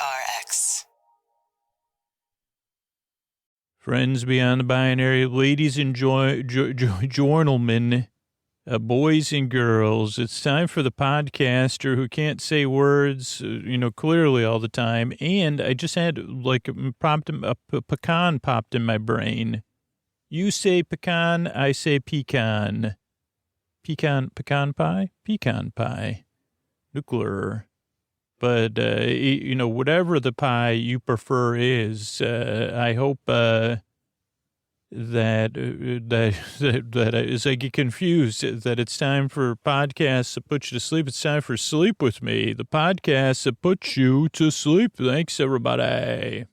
PRX. Friends beyond the binary, ladies and journalmen, boys and girls, it's time for the podcaster who can't say words, clearly all the time. And I just had a pecan popped in my brain. You say pecan, I say pecan. Pecan pie? Pecan pie. Nuclear. But, whatever the pie you prefer is, I hope that as I get confused, that it's time for podcasts that put you to sleep. It's time for Sleep With Me, the podcast that puts you to sleep. Thanks, everybody.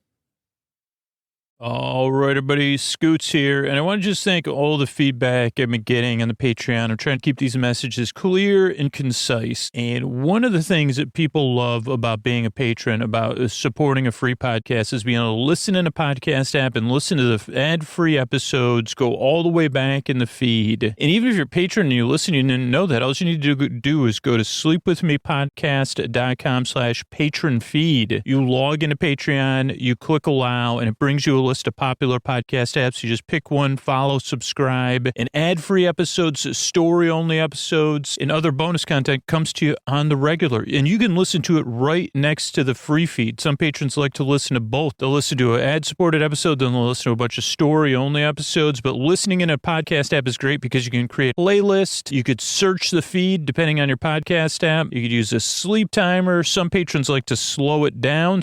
All right, everybody, Scoots here, and I want to just thank all the feedback I've been getting on the Patreon. I'm trying to keep these messages clear and concise, and one of the things that people love about being a patron, about supporting a free podcast, is being able to listen in a podcast app and listen to the ad-free episodes, go all the way back in the feed. And even if you're a patron and you listen, you didn't know that, all you need to do is go to sleepwithmepodcast.com/patron feed. You log into Patreon, you click allow, and it brings you a list of popular podcast apps. You just pick one, follow, subscribe, and ad-free episodes, story-only episodes, and other bonus content comes to you on the regular. And you can listen to it right next to the free feed. Some patrons like to listen to both. They'll listen to an ad-supported episode, then they'll listen to a bunch of story-only episodes. But listening in a podcast app is great because you can create a playlist. You could search the feed depending on your podcast app. You could use a sleep timer. Some patrons like to slow it down.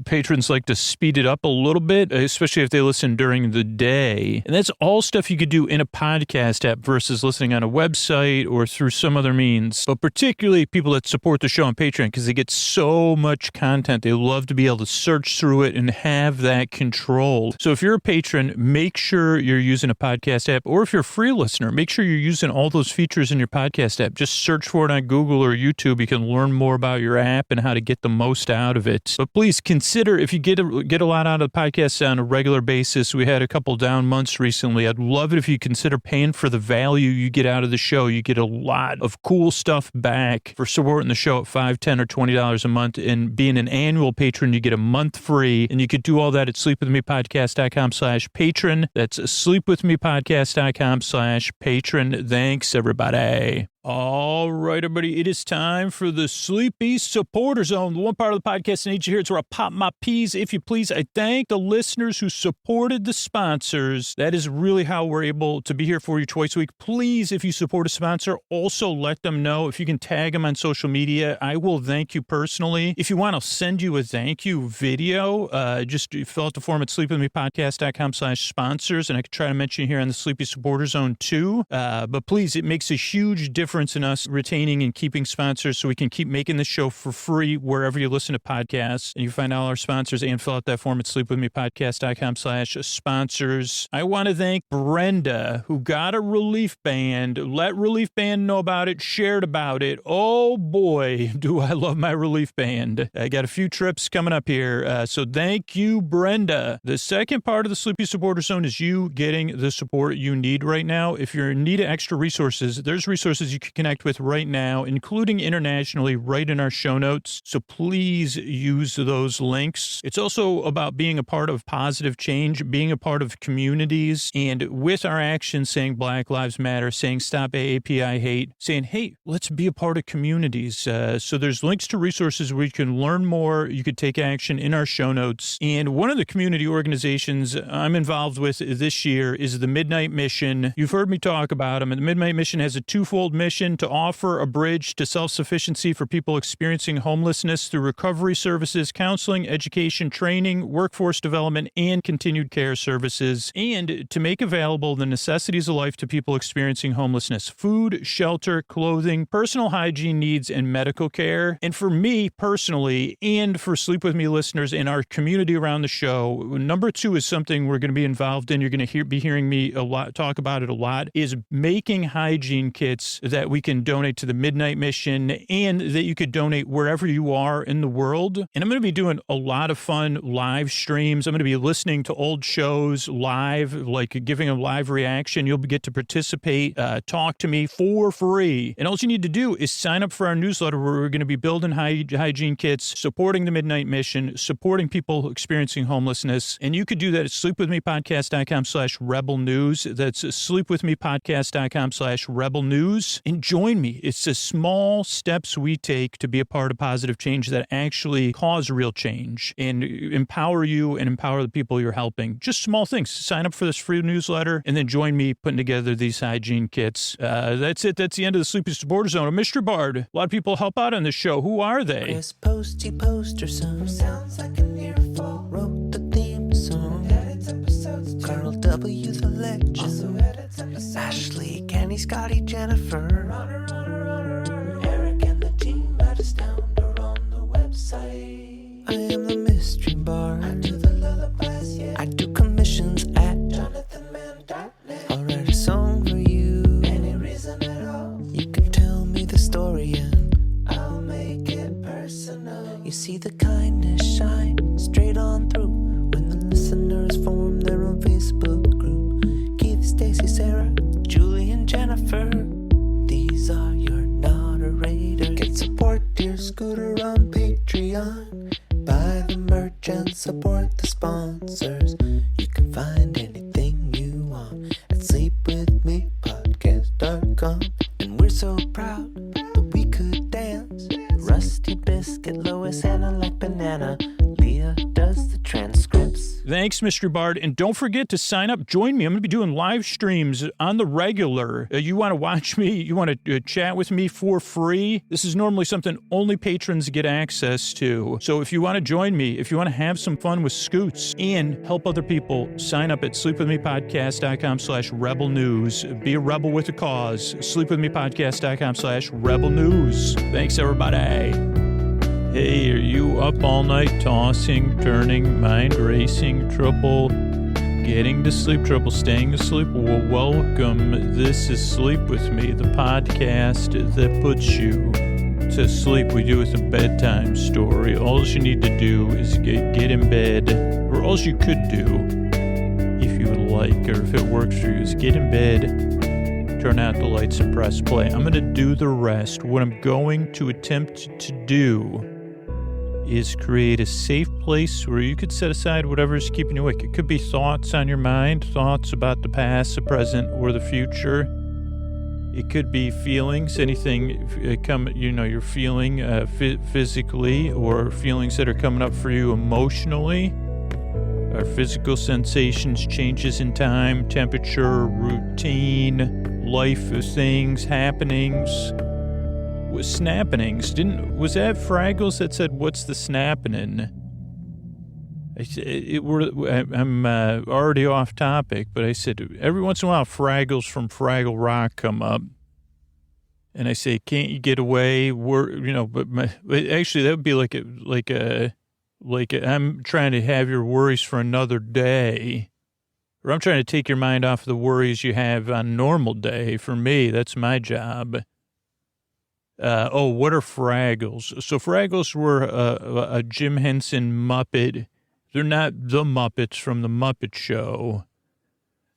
Patrons like to speed it up a little bit, especially if they listen during the day. And that's all stuff you could do in a podcast app versus listening on a website or through some other means. But particularly people that support the show on Patreon, because they get so much content. They love to be able to search through it and have that control. So if you're a patron, make sure you're using a podcast app, or if you're a free listener, make sure you're using all those features in your podcast app. Just search for it on Google or YouTube. You can learn more about your app and how to get the most out of it. But please consider, if you get a lot out of the podcast on a regular basis, we had a couple down months recently. I'd love it if you consider paying for the value you get out of the show. You get a lot of cool stuff back for supporting the show at $5, $10, or $20 a month. And being an annual patron, you get a month free. And you could do all that at sleepwithmepodcast.com/patron. That's sleepwithmepodcast.com/patron. Thanks, everybody. All right, everybody, it is time for the Sleepy Supporter Zone, the one part of the podcast I need you here. It's where I pop my peas, if you please. I thank the listeners who supported the sponsors. That is really how we're able to be here for you twice a week. Please, if you support a sponsor, also let them know. If you can tag them on social media, I will thank you personally. If you want, I'll send you a thank you video. Just fill out the form at sleepwithmepodcast.com/sponsors, and I could try to mention you here on the Sleepy Supporter Zone too. But please, it makes a huge difference in us retaining and keeping sponsors so we can keep making this show for free wherever you listen to podcasts. And you find all our sponsors and fill out that form at sleepwithmepodcast.com/sponsors. I want to thank Brenda, who got a relief band, let Relief Band know about it, shared about it. Oh boy, do I love my relief band. I got a few trips coming up here. So thank you, Brenda. The second part of the Sleepy Supporter Zone is you getting the support you need right now. If you're in need of extra resources, there's resources you can connect with right now, including internationally, right in our show notes. So please use those links. It's also about being a part of positive change, being a part of communities, and with our actions saying Black Lives Matter, saying stop AAPI hate, saying, hey, let's be a part of communities. So there's links to resources where you can learn more. You could take action in our show notes. And one of the community organizations I'm involved with this year is the Midnight Mission. You've heard me talk about them. And the Midnight Mission has a twofold mission to offer a bridge to self-sufficiency for people experiencing homelessness through recovery services, counseling, education, training, workforce development, and continued care services, and to make available the necessities of life to people experiencing homelessness: food, shelter, clothing, personal hygiene needs, and medical care. And for me personally, and for Sleep With Me listeners and our community around the show, number two is something we're going to be involved in. You're going to be hearing me talk about it a lot, is making hygiene kits that that we can donate to the Midnight Mission and that you could donate wherever you are in the world. And I'm going to be doing a lot of fun live streams. I'm going to be listening to old shows live, like giving a live reaction. You'll get to participate, talk to me for free. And all you need to do is sign up for our newsletter where we're going to be building hygiene kits, supporting the Midnight Mission, supporting people experiencing homelessness. And you could do that at sleepwithmepodcast.com/rebel news. That's sleepwithmepodcast.com/rebel news. And join me. It's the small steps we take to be a part of positive change that actually cause real change and empower you and empower the people you're helping. Just small things. Sign up for this free newsletter and then join me putting together these hygiene kits. That's it. That's the end of the Sleepy Supporter Zone. Mr. Bard, a lot of people help out on this show. Who are they? Chris Posty Poster Son sounds like an earful. Wrote the theme song. Edits episodes too. Carl W. the Legend. Also edits episodes. Ashley, Kenny, Scotty, Jennifer. Runner. Eric and the team at Astound or on the website. I am the mystery bard. I do the lullabies, yeah. I do commissions at jonathanmann.net. I'll write a song for you. Any reason at all. You can tell me the story and I'll make it personal. You see the kindness shine straight on through when the listeners form their own Facebook group. Keith, Stacy, Sarah, Julie, and Jennifer. These are your moderators. Get support dear Scooter on Patreon. Buy the merch and support the sponsors. You can find anything you want at sleepwithmepodcast.com. And we're so proud that we could dance. Rusty Biscuit, Lois, Anna like banana. Leah does the transcripts. Thanks, Mr. Bard. And don't forget to sign up. Join me. I'm going to be doing live streams on the regular. You want to watch me? You want to chat with me for free? This is normally something only patrons get access to. So if you want to join me, if you want to have some fun with Scoots and help other people, sign up at sleepwithmepodcast.com/rebel news. Be a rebel with a cause. Sleepwithmepodcast.com/rebel news. Thanks, everybody. Hey, are you up all night tossing, turning, mind racing, trouble, getting to sleep, trouble staying asleep? Well, welcome. This is Sleep With Me, the podcast that puts you to sleep. We do it with a bedtime story. All you need to do is get in bed, or all you could do, if you would like, or if it works for you, is get in bed, turn out the lights and press play. I'm going to do the rest. What I'm going to attempt to do is create a safe place where you could set aside whatever's keeping you awake. It could be thoughts on your mind, thoughts about the past, the present, or the future. It could be feelings, anything you're feeling physically, or feelings that are coming up for you emotionally, or physical sensations, changes in time, temperature, routine, life things, happenings. Snappenings. Was that Fraggles that said, "What's the snappening?" I'm already off topic, but I said every once in a while Fraggles from Fraggle Rock come up, and I say, "Can't you get away?" But actually that would be like I'm trying to have your worries for another day, or I'm trying to take your mind off the worries you have on a normal day. For me, that's my job. What are Fraggles? So Fraggles were a Jim Henson Muppet. They're not the Muppets from the Muppet Show.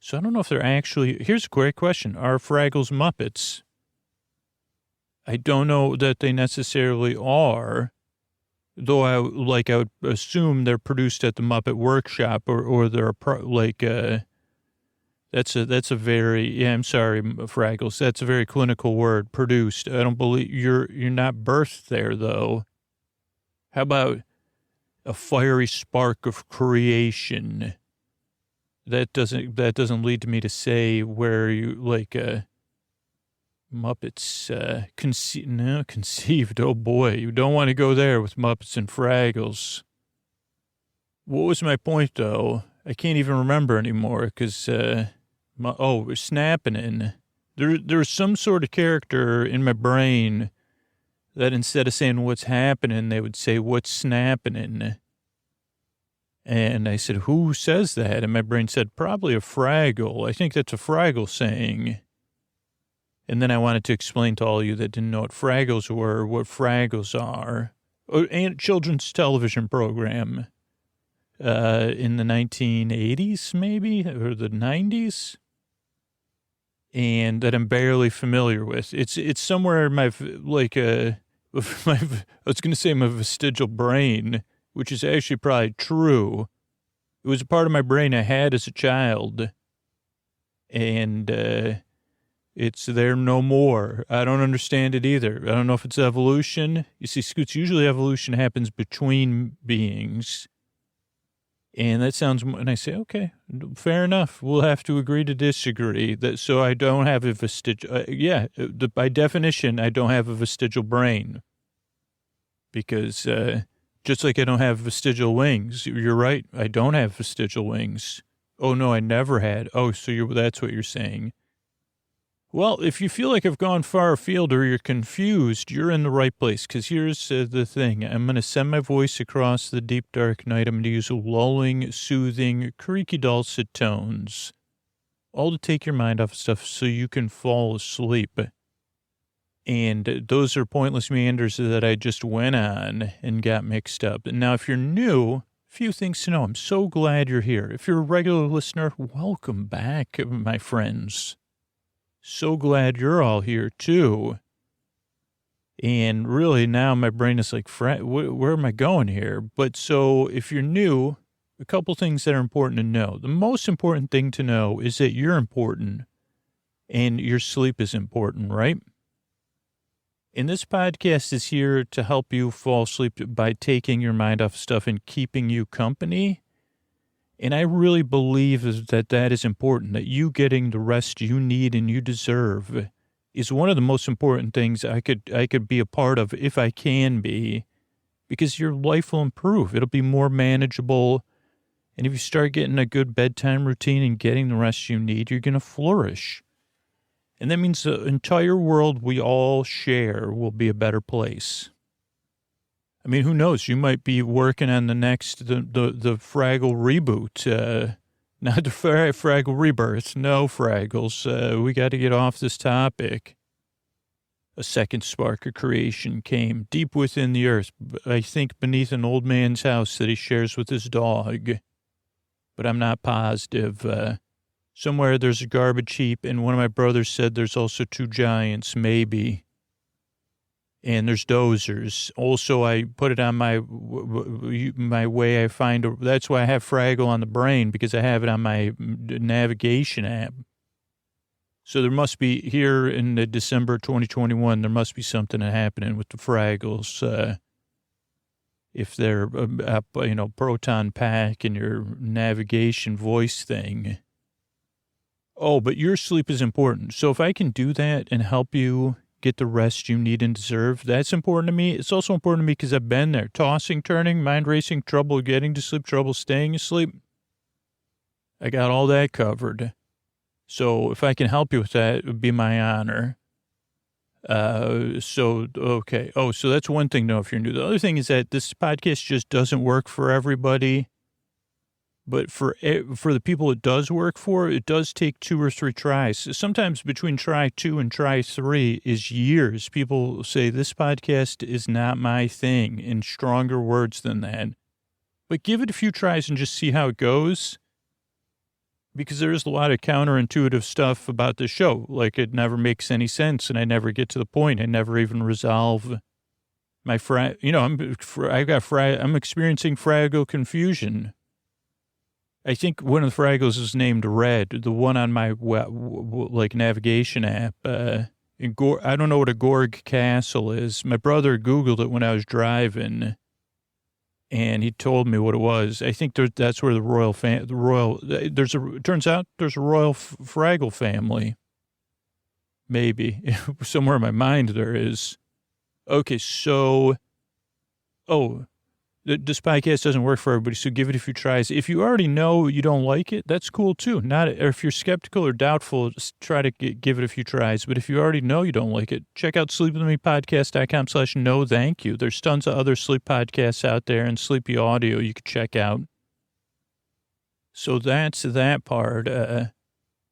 So I don't know if they're actually... Here's a great question. Are Fraggles Muppets? I don't know that they necessarily are, though I would assume they're produced at the Muppet Workshop, or they're That's a very, I'm sorry, Fraggles, that's a very clinical word, produced. I don't believe you're not birthed there, though. How about a fiery spark of creation? That doesn't lead to me to say where you, Muppets, conceived. Oh boy, you don't want to go there with Muppets and Fraggles. What was my point, though? I can't even remember anymore, because, we're snapping in. There's some sort of character in my brain that instead of saying what's happening, they would say what's snapping in. And I said, who says that? And my brain said, probably a Fraggle. I think that's a Fraggle saying. And then I wanted to explain to all you that didn't know what Fraggles were, what Fraggles are. And children's television program in the 1980s, maybe, or the 90s. And that I'm barely familiar with. It's somewhere in my, like, I was going to say my vestigial brain, which is actually probably true. It was a part of my brain I had as a child. And it's there no more. I don't understand it either. I don't know if it's evolution. You see, Scoots, usually evolution happens between beings. And that sounds, and I say, okay, fair enough. We'll have to agree to disagree. That so I don't have a vestigial, by definition, I don't have a vestigial brain. Because just like I don't have vestigial wings, you're right, I don't have vestigial wings. Oh, no, I never had. Oh, so that's what you're saying. Well, if you feel like I've gone far afield or you're confused, you're in the right place, because here's the thing. I'm going to send my voice across the deep, dark night. I'm going to use lulling, soothing, creaky, dulcet tones, all to take your mind off stuff so you can fall asleep. And those are pointless meanders that I just went on and got mixed up. And now, if you're new, a few things to know. I'm so glad you're here. If you're a regular listener, welcome back, my friends. So glad you're all here, too. And really, now my brain is like, where am I going here? But so if you're new, a couple things that are important to know. The most important thing to know is that you're important and your sleep is important, right? And this podcast is here to help you fall asleep by taking your mind off stuff and keeping you company. And I really believe that is important, that you getting the rest you need and you deserve is one of the most important things I could be a part of if I can be, because your life will improve. It'll be more manageable. And if you start getting a good bedtime routine and getting the rest you need, you're going to flourish. And that means the entire world we all share will be a better place. I mean, who knows? You might be working on the next, the Fraggle reboot, not the Fraggle rebirth. No, Fraggles. We got to get off this topic. A second spark of creation came deep within the earth, I think beneath an old man's house that he shares with his dog. But I'm not positive. Somewhere there's a garbage heap, and one of my brothers said there's also two giants, maybe. And there's dozers. Also, I put it on my way. I find that's why I have Fraggle on the brain, because I have it on my navigation app. So there must be here in the December 2021. There must be something happening with the Fraggles. If they're proton pack and your navigation voice thing. Oh, but your sleep is important. So if I can do that and help you get the rest you need and deserve, that's important to me. It's also important to me because I've been there. Tossing, turning, mind racing, trouble getting to sleep, trouble staying asleep. I got all that covered. So if I can help you with that, it would be my honor. Okay. Oh, so that's one thing to know if you're new. The other thing is that this podcast just doesn't work for everybody. But for the people it does work for, it does take 2 or 3 tries. Sometimes between try 2 and try 3 is years. People say, this podcast is not my thing, in stronger words than that. But give it a few tries and just see how it goes. Because there is a lot of counterintuitive stuff about the show. Like, it never makes any sense, and I never get to the point. I never even resolve my I'm experiencing Fraggle confusion. I think one of the Fraggles is named Red, the one on my navigation app. I don't know what a Gorg Castle is. My brother Googled it when I was driving, and he told me what it was. I think that's where it turns out there's a royal Fraggle family. Maybe. Somewhere in my mind there is. Okay, so, this podcast doesn't work for everybody, so give it a few tries. If you already know you don't like it, that's cool too. Or if you're skeptical or doubtful, just try to give it a few tries. But if you already know you don't like it, check out sleepwithmepodcast.com/no thank you. There's tons of other sleep podcasts out there and sleepy audio you could check out. So that's that part.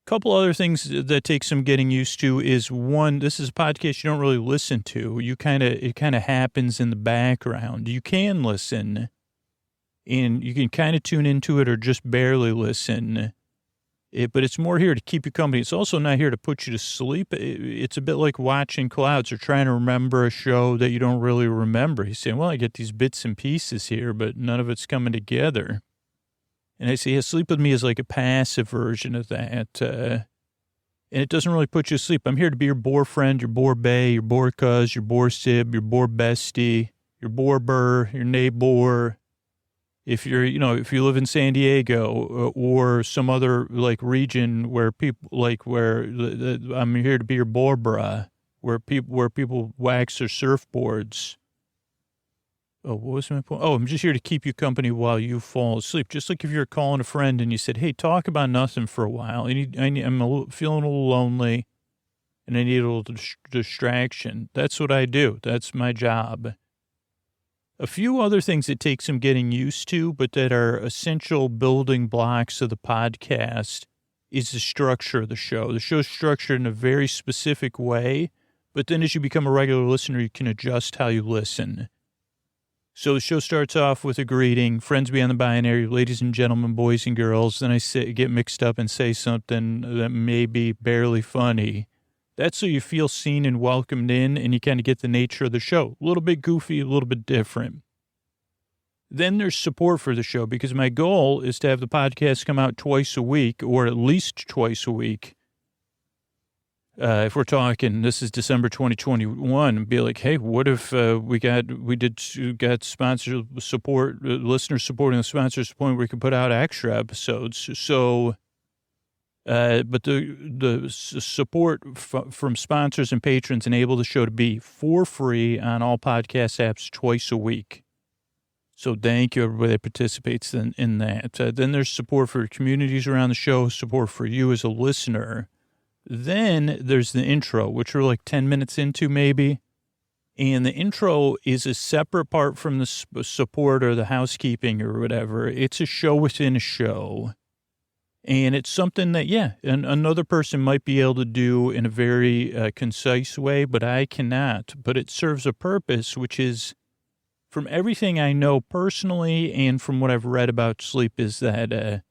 Couple other things that take some getting used to is one, this is a podcast you don't really listen to. It kind of happens in the background. You can listen and you can kind of tune into it or just barely listen. But it's more here to keep you company. It's also not here to put you to sleep. It's a bit like watching clouds or trying to remember a show that you don't really remember. You're saying, well, I get these bits and pieces here, but none of it's coming together. And I say, yeah, Sleep With Me is like a passive version of that. And it doesn't really put you to sleep. I'm here to be your bore friend, your bore bae, your bore cuz, your bore sib, your bore bestie, your bore burr, your neighbor. If you're, if you live in San Diego or some other like region where people I'm here to be your borbra, where people wax their surfboards. Oh, what was my point? Oh, I'm just here to keep you company while you fall asleep. Just like if you're calling a friend and you said, hey, talk about nothing for a while. I'm feeling a little lonely and I need a little distraction. That's what I do. That's my job. A few other things that take some getting used to, but that are essential building blocks of the podcast is the structure of the show. The show's structured in a very specific way, but then as you become a regular listener, you can adjust how you listen. So the show starts off with a greeting, friends beyond the binary, ladies and gentlemen, boys and girls. Then I get mixed up and say something that may be barely funny. That's so you feel seen and welcomed in, and you kind of get the nature of the show. A little bit goofy, a little bit different. Then there's support for the show, because my goal is to have the podcast come out twice a week, or at least twice a week. If we're talking, this is December 2021, and be like, hey, what if we got sponsor support, listeners supporting the sponsors to the point where we could put out extra episodes. So... but the support from sponsors and patrons enable the show to be for free on all podcast apps twice a week. So thank you, everybody that participates in that. Then there's support for communities around the show, support for you as a listener. Then there's the intro, which we're like 10 minutes into maybe. And the intro is a separate part from the support or the housekeeping or whatever. It's a show within a show. And it's something that, another person might be able to do in a very concise way, but I cannot. But it serves a purpose, which is, from everything I know personally and from what I've read about sleep, is that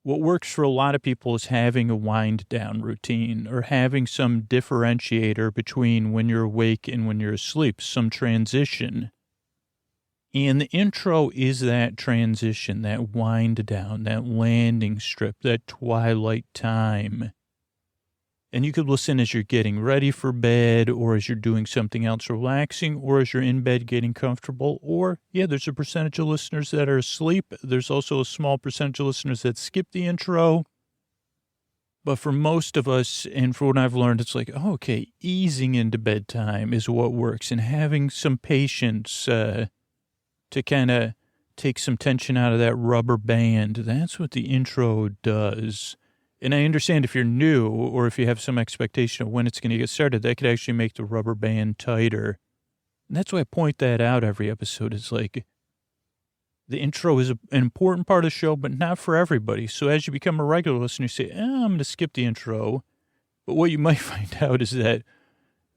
what works for a lot of people is having a wind-down routine or having some differentiator between when you're awake and when you're asleep, some transition. And the intro is that transition, that wind down, that landing strip, that twilight time. And you could listen as you're getting ready for bed, or as you're doing something else relaxing, or as you're in bed getting comfortable. Or, there's a percentage of listeners that are asleep. There's also a small percentage of listeners that skip the intro. But for most of us, and for what I've learned, it's like, okay, easing into bedtime is what works. And having some patience, to kind of take some tension out of that rubber band. That's what the intro does. And I understand if you're new or if you have some expectation of when it's going to get started, that could actually make the rubber band tighter. And that's why I point that out every episode. It's like the intro is an important part of the show, but not for everybody. So as you become a regular listener, you say, I'm going to skip the intro. But what you might find out is that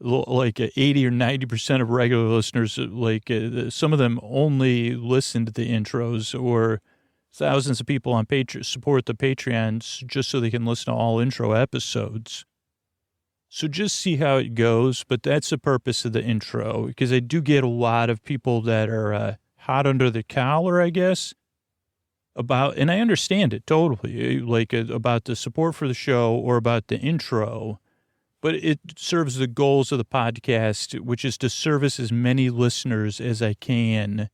like 80 or 90% of regular listeners, some of them only listen to the intros, or thousands of people on Patreon support the Patreons just so they can listen to all intro episodes. So just see how it goes. But that's the purpose of the intro, because I do get a lot of people that are hot under the collar, I guess, and I understand it totally, about the support for the show or about the intro. But it serves the goals of the podcast, which is to service as many listeners as I can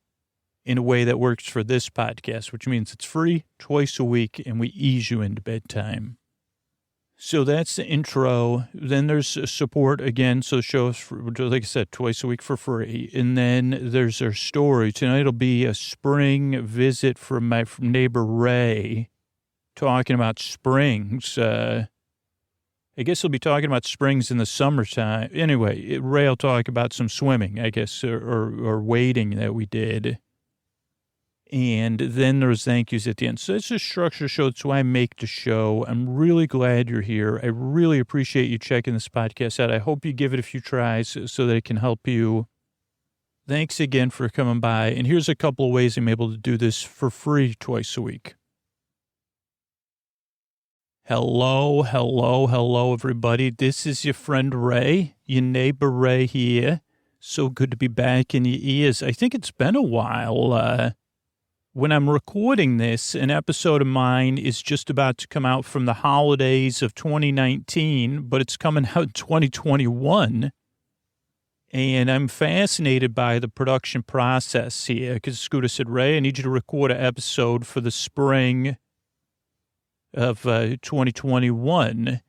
in a way that works for this podcast, which means it's free twice a week and we ease you into bedtime. So that's the intro. Then there's support again. So the show is, like I said, twice a week for free. And then there's our story. Tonight will be a spring visit from my neighbor Ray, talking about springs. I guess he'll be talking about springs in the summertime. Anyway, Ray will talk about some swimming, I guess, or wading that we did. And then there's thank yous at the end. So it's a structure show. That's why I make the show. I'm really glad you're here. I really appreciate you checking this podcast out. I hope you give it a few tries so that it can help you. Thanks again for coming by. And here's a couple of ways I'm able to do this for free twice a week. Hello, everybody. This is your friend Ray, your neighbor Ray here. So good to be back in your ears. I think it's been a while. When I'm recording this, an episode of mine is just about to come out from the holidays of 2019, but it's coming out in 2021. And I'm fascinated by the production process here because Scooter said, Ray, I need you to record an episode for the spring of 2021.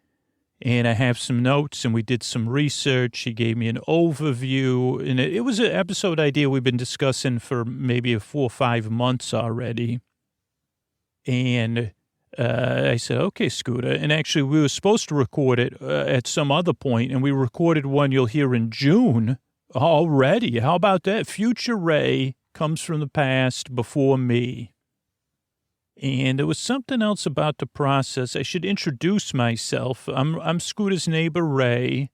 And I have some notes and we did some research. He gave me an overview and it was an episode idea we've been discussing for maybe 4 or 5 months already. And I said, okay, Scooter. And actually we were supposed to record it at some other point and we recorded one you'll hear in June already. How about that? Future Ray comes from the past before me. And there was something else about the process. I should introduce myself. I'm Scooter's neighbor, Ray.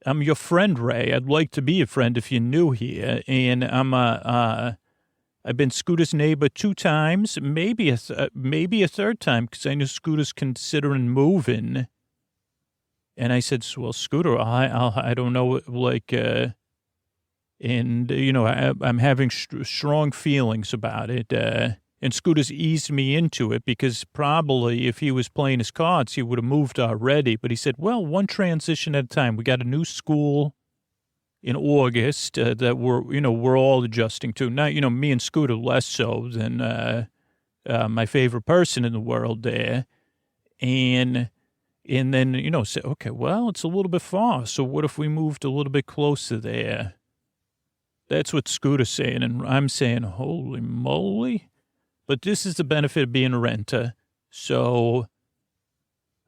I'm your friend, Ray. I'd like to be a friend if you're new here. And I've been Scooter's neighbor 2 times, maybe a third time, because I know Scooter's considering moving. And I said, well, Scooter, I don't know, I'm having strong feelings about it. And Scooter's eased me into it because probably if he was playing his cards, he would have moved already. But he said, well, one transition at a time. We got a new school in August that we're all adjusting to. Now, me and Scooter less so than my favorite person in the world there. And then, say, okay, well, it's a little bit far. So what if we moved a little bit closer there? That's what Scooter's saying. And I'm saying, holy moly. But this is the benefit of being a renter. So,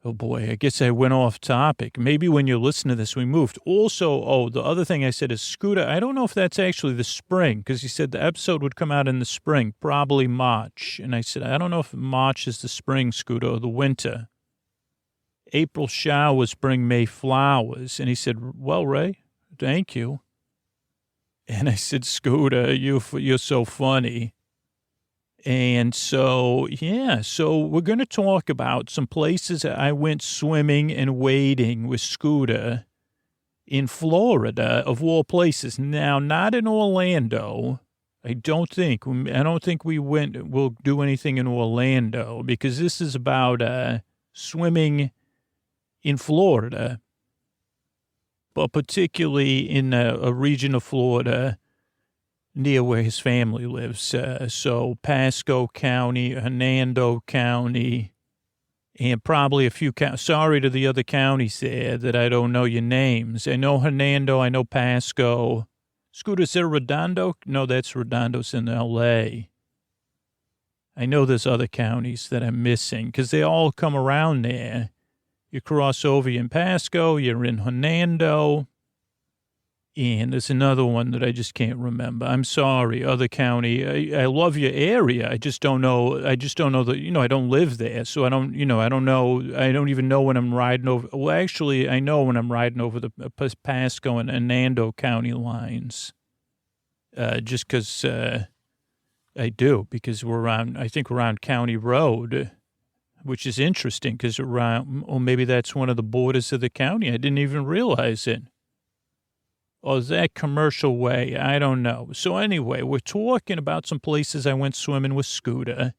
oh boy, I guess I went off topic. Maybe when you listen to this, we moved. Also, the other thing I said is, Scooter, I don't know if that's actually the spring, because he said the episode would come out in the spring, probably March. And I said, I don't know if March is the spring, Scooter, or the winter. April showers bring May flowers. And he said, well, Ray, thank you. And I said, Scooter, you're so funny. And so, so we're going to talk about some places I went swimming and wading with Scooter in Florida, of all places. Now, not in Orlando. I don't think we'll do anything in Orlando because this is about swimming in Florida, but particularly in a region of Florida near where his family lives. So Pasco County, Hernando County, and probably a few sorry to the other counties there that I don't know your names. I know Hernando, I know Pasco. Scooter, is there Redondo? No, that's Redondo's in L.A. I know there's other counties that I'm missing because they all come around there. You cross over, you're in Pasco, you're in Hernando. And there's another one that I just can't remember. I'm sorry, other county. I love your area. I just don't know that, I don't live there. So I don't know. I don't even know when I'm riding over. Well, actually, I know when I'm riding over the Pasco and Hernando County lines. Just because I do, because we're around County Road, which is interesting because maybe that's one of the borders of the county. I didn't even realize it. Or is that Commercial Way? I don't know. So anyway, we're talking about some places I went swimming with Scooter.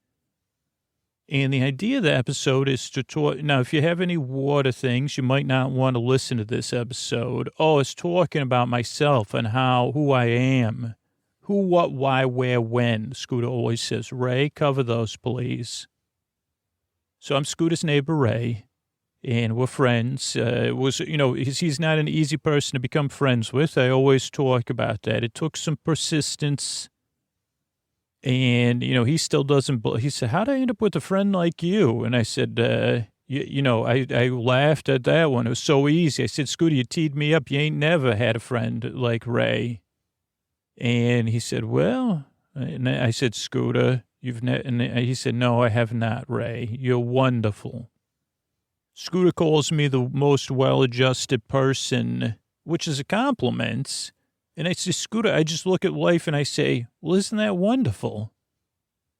And the idea of the episode is to talk. Now, if you have any water things, you might not want to listen to this episode. It's talking about myself and who I am. Who, what, why, where, when. Scooter always says, Ray, cover those, please. So I'm Scooter's neighbor, Ray. And we're friends. He's not an easy person to become friends with. I always talk about that. It took some persistence. And, he still doesn't, he said, how'd I end up with a friend like you? And I said, I laughed at that one. It was so easy. I said, Scooter, you teed me up. You ain't never had a friend like Ray. And he said, well, And I said, Scooter, and he said, no, I have not, Ray. You're wonderful. Scooter calls me the most well-adjusted person, which is a compliment. And I say, Scooter, I just look at life and I say, well, isn't that wonderful?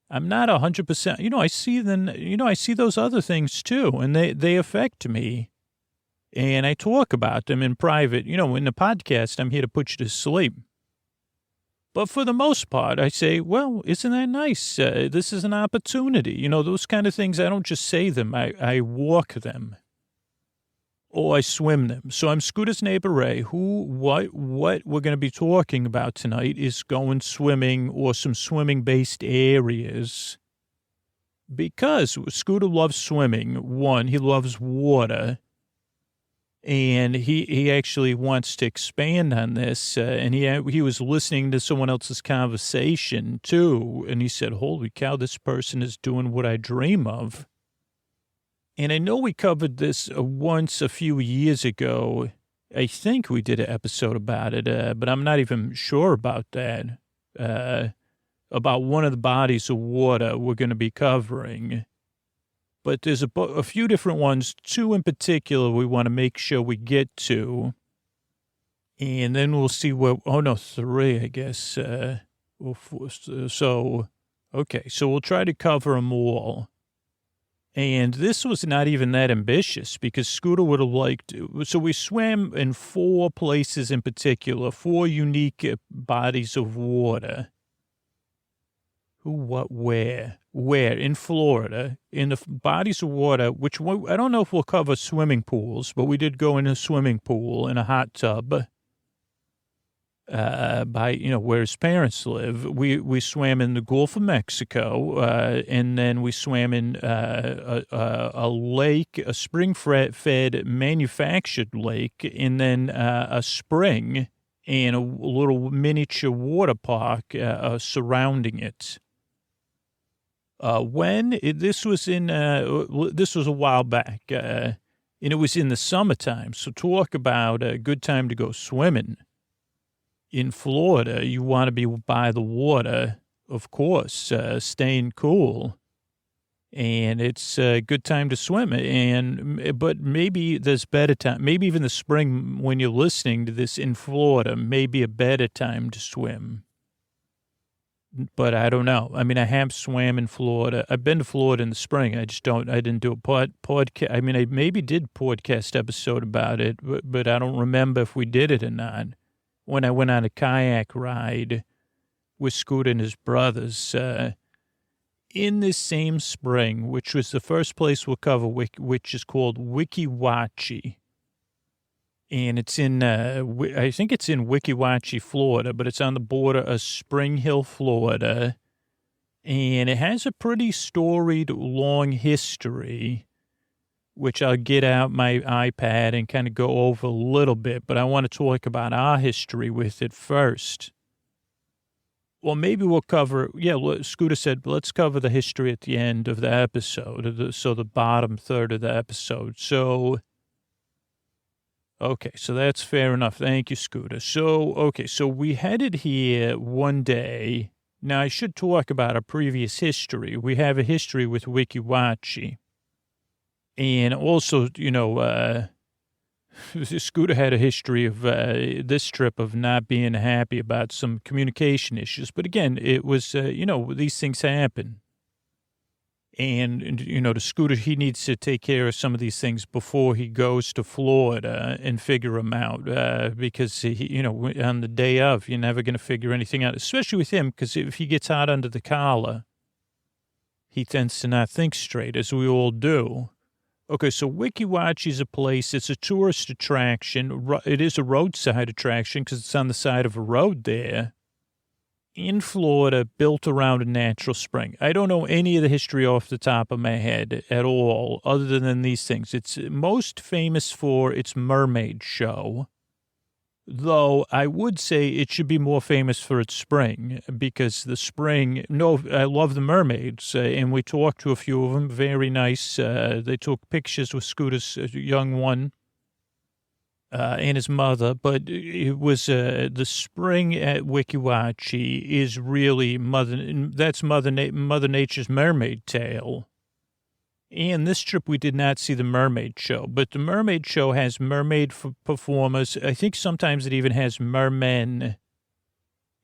I'm not 100%. I see those other things too, and they affect me. And I talk about them in private. In the podcast, I'm here to put you to sleep. But for the most part, I say, well, isn't that nice? This is an opportunity. Those kind of things, I don't just say them. I walk them. Or I swim them. So I'm Scooter's neighbor, Ray, what we're going to be talking about tonight is going swimming or some swimming-based areas. Because Scooter loves swimming. One, he loves water. And he actually wants to expand on this, and he was listening to someone else's conversation, too, and he said, holy cow, this person is doing what I dream of. And I know we covered this once a few years ago. I think we did an episode about it, but I'm not even sure about that, about one of the bodies of water we're going to be covering. But there's a few different ones, two in particular we want to make sure we get to. And then we'll see three, I guess. So we'll try to cover them all. And this was not even that ambitious because Scooter would have liked to. So we swam in 4 places in particular, 4 unique bodies of water. Who, what, where? Where? In Florida, in the bodies of water, which I don't know if we'll cover swimming pools, but we did go in a swimming pool in a hot tub where his parents live. We swam in the Gulf of Mexico, and then we swam in a lake, a spring-fed manufactured lake, and then a spring and a little miniature water park surrounding it. This was a while back, and it was in the summertime. So talk about a good time to go swimming. In Florida, you want to be by the water, of course, staying cool. And it's a good time to swim. But maybe there's better time. Maybe even the spring when you're listening to this in Florida, maybe a better time to swim. But I don't know. I mean, I have swam in Florida. I've been to Florida in the spring. I didn't do a podcast. I mean, I maybe did podcast episode about it, but I don't remember if we did it or not. When I went on a kayak ride with Scooter and his brothers in this same spring, which was the first place we'll cover, which is called Wachee. And it's I think it's in Wachee, Florida, but it's on the border of Spring Hill, Florida. And it has a pretty storied, long history, which I'll get out my iPad and kind of go over a little bit. But I want to talk about our history with it first. Well, maybe we'll cover, Scooter said, let's cover the history at the end of the episode, so the bottom third of the episode. So... okay, so that's fair enough. Thank you, Scooter. So we headed here one day. Now, I should talk about our previous history. We have a history with Wachee. And also, Scooter had a history of this trip of not being happy about some communication issues. But again, it was, these things happen. And, to Scooter, he needs to take care of some of these things before he goes to Florida and figure them out. Because, on the day of, you're never going to figure anything out, especially with him, because if he gets hot under the collar, he tends to not think straight, as we all do. Okay, so Wachee is a place, it's a tourist attraction. It is a roadside attraction because it's on the side of a road there. In Florida, built around a natural spring. I don't know any of the history off the top of my head at all, other than these things. It's most famous for its mermaid show, though I would say it should be more famous for its spring, because the spring, I love the mermaids, and we talked to a few of them, very nice. They took pictures with Scooter's young one. and his mother, but it was the spring at Wachee is really Mother Nature's mermaid tale. And this trip we did not see the mermaid show, but the mermaid show has mermaid performers. I think sometimes it even has mermen.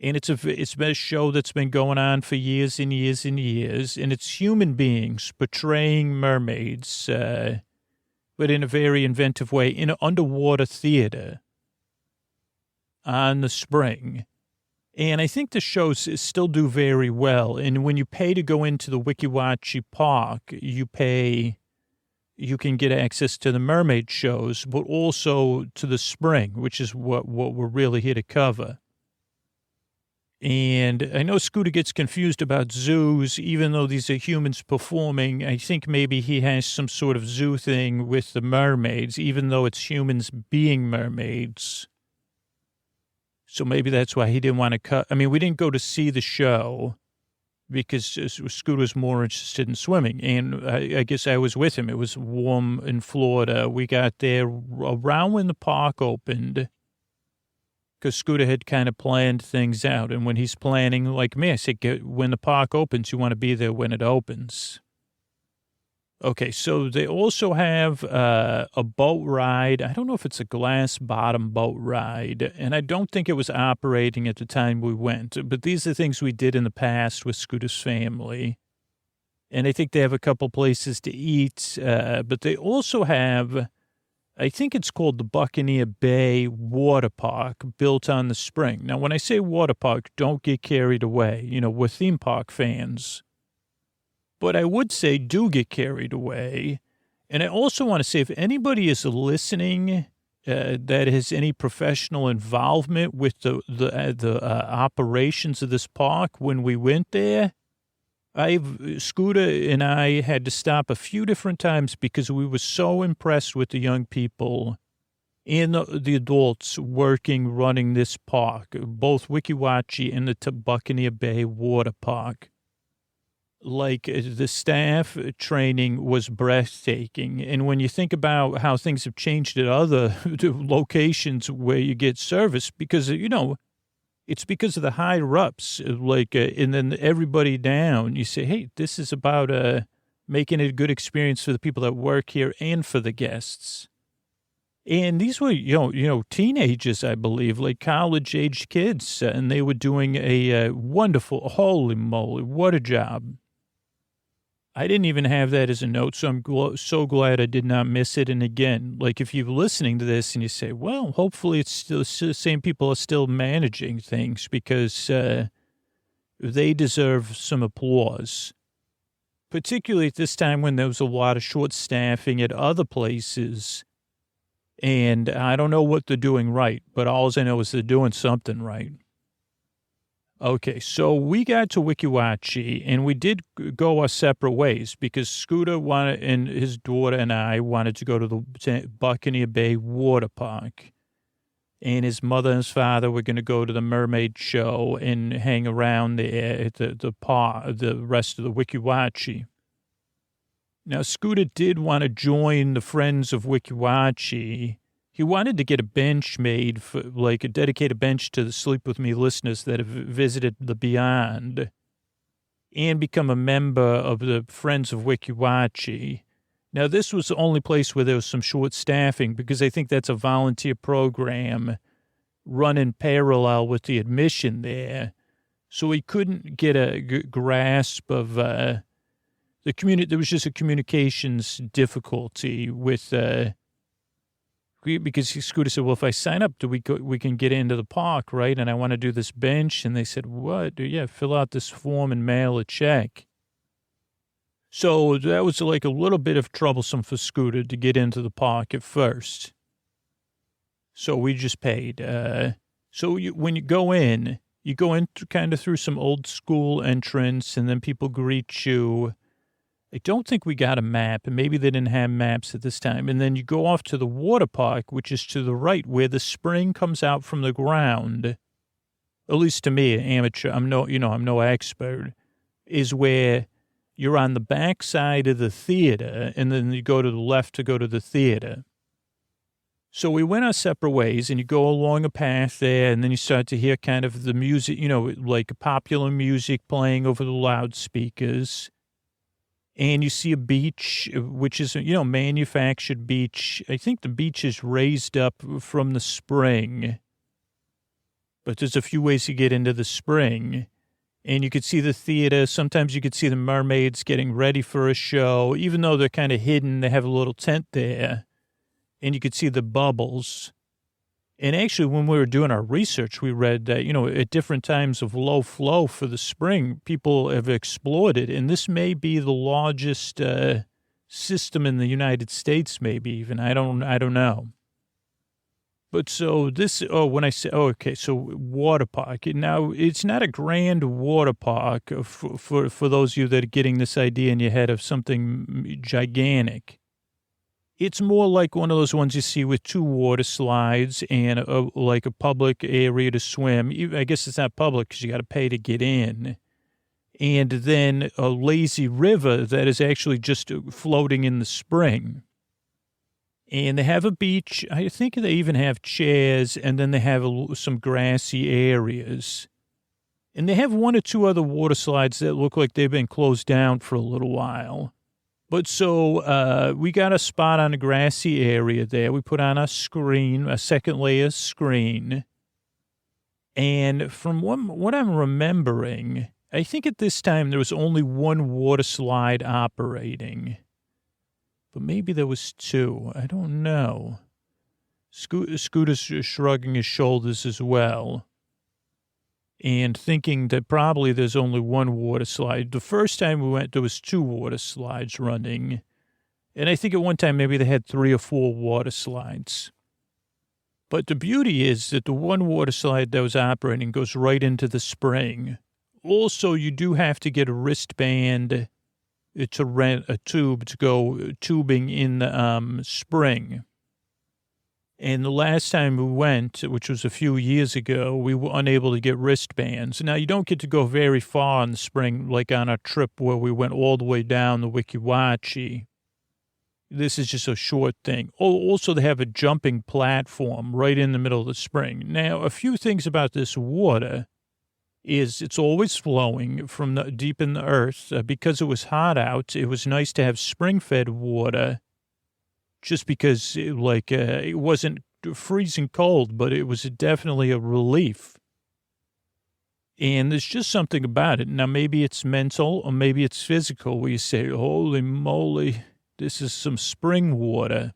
And it's been a show that's been going on for years and years and years, and it's human beings portraying mermaids, but in a very inventive way, in an underwater theater on the spring. And I think the shows still do very well. And when you pay to go into the Wachee Park, you can get access to the mermaid shows, but also to the spring, which is what we're really here to cover. And I know Scooter gets confused about zoos, even though these are humans performing. I think maybe he has some sort of zoo thing with the mermaids, even though it's humans being mermaids. So maybe that's why he didn't want to cut. I mean, we didn't go to see the show because Scooter was more interested in swimming. And I guess I was with him. It was warm in Florida. We got there around when the park opened because Scooter had kind of planned things out. And when he's planning, like me, I said, when the park opens, you want to be there when it opens. Okay, so they also have a boat ride. I don't know if it's a glass bottom boat ride, and I don't think it was operating at the time we went, but these are things we did in the past with Scooter's family. And I think they have a couple places to eat, but they also have, I think it's called the Buccaneer Bay Water Park, built on the spring. Now, when I say water park, don't get carried away. You know, we're theme park fans. But I would say do get carried away. And I also want to say if anybody is listening that has any professional involvement with the operations of this park, when we went there, Scooter and I had to stop a few different times because we were so impressed with the young people and the adults running this park, both Wachee and the Buccaneer Bay Water Park. Like the staff training was breathtaking. And when you think about how things have changed at other locations where you get service, because, you know, it's because of the higher ups, like, and then everybody down, you say, hey, this is about making it a good experience for the people that work here and for the guests. And these were, you know, teenagers, I believe, like college-aged kids, and they were doing a wonderful, holy moly, what a job. I didn't even have that as a note, so I'm so glad I did not miss it. And again, like if you're listening to this and you say, well, hopefully it's still the same people are still managing things because they deserve some applause, particularly at this time when there was a lot of short staffing at other places. And I don't know what they're doing right, but all I know is they're doing something right. Okay, so we got to Wachee, and we did go our separate ways because Scooter and his daughter and I wanted to go to the Buccaneer Bay Water Park. And his mother and his father were going to go to the mermaid show and hang around there at the park, the rest of the Wachee. Now, Scooter did want to join the Friends of Wachee. He wanted to get a bench made for, like, a dedicated bench to the Sleep With Me listeners that have visited the Beyond and become a member of the Friends of Wachee. Now, this was the only place where there was some short staffing because I think that's a volunteer program run in parallel with the admission there. So we couldn't get a grasp of the community. There was just a communications difficulty with because Scooter said, well, if I sign up, we can get into the park, right? And I want to do this bench. And they said, what? Yeah, fill out this form and mail a check. So that was like a little bit of troublesome for Scooter to get into the park at first. So we just paid. When you go in kind of through some old school entrance, and then people greet you. I don't think we got a map, and maybe they didn't have maps at this time. And then you go off to the water park, which is to the right, where the spring comes out from the ground. At least to me, an amateur, I'm no expert, is where you're on the back side of the theater, and then you go to the left to go to the theater. So we went our separate ways, and you go along a path there, and then you start to hear kind of the music, like popular music playing over the loudspeakers. And you see a beach, which is, manufactured beach. I think the beach is raised up from the spring, but there's a few ways to get into the spring. And you could see the theater. Sometimes you could see the mermaids getting ready for a show. Even though they're kind of hidden, they have a little tent there. And you could see the bubbles. And actually, when we were doing our research, we read that, at different times of low flow for the spring, people have explored it. And this may be the largest system in the United States, maybe even. I don't know. But so this, so water park. Now, it's not a grand water park for those of you that are getting this idea in your head of something gigantic. It's more like one of those ones you see with 2 water slides and like a public area to swim. I guess it's not public because you got to pay to get in. And then a lazy river that is actually just floating in the spring. And they have a beach. I think they even have chairs, and then they have some grassy areas. And they have 1 or 2 other water slides that look like they've been closed down for a little while. But so we got a spot on a grassy area there. We put on a screen, a second layer screen. And from what I'm remembering, I think at this time there was only 1 water slide operating. But maybe there was 2. I don't know. Scooter's shrugging his shoulders as well. And thinking that probably there's only 1 water slide. The first time we went, there was 2 water slides running. And I think at one time maybe they had 3 or 4 water slides. But the beauty is that the 1 water slide that was operating goes right into the spring. Also, you do have to get a wristband to rent a tube to go tubing in the spring. And the last time we went, which was a few years ago, we were unable to get wristbands. Now, you don't get to go very far in the spring, like on our trip where we went all the way down the Wachee. This is just a short thing. Also, they have a jumping platform right in the middle of the spring. Now, a few things about this water is it's always flowing from deep in the earth. Because it was hot out, it was nice to have spring-fed water. Just because it wasn't freezing cold, but it was definitely a relief. And there's just something about it. Now, maybe it's mental or maybe it's physical where you say, holy moly, this is some spring water.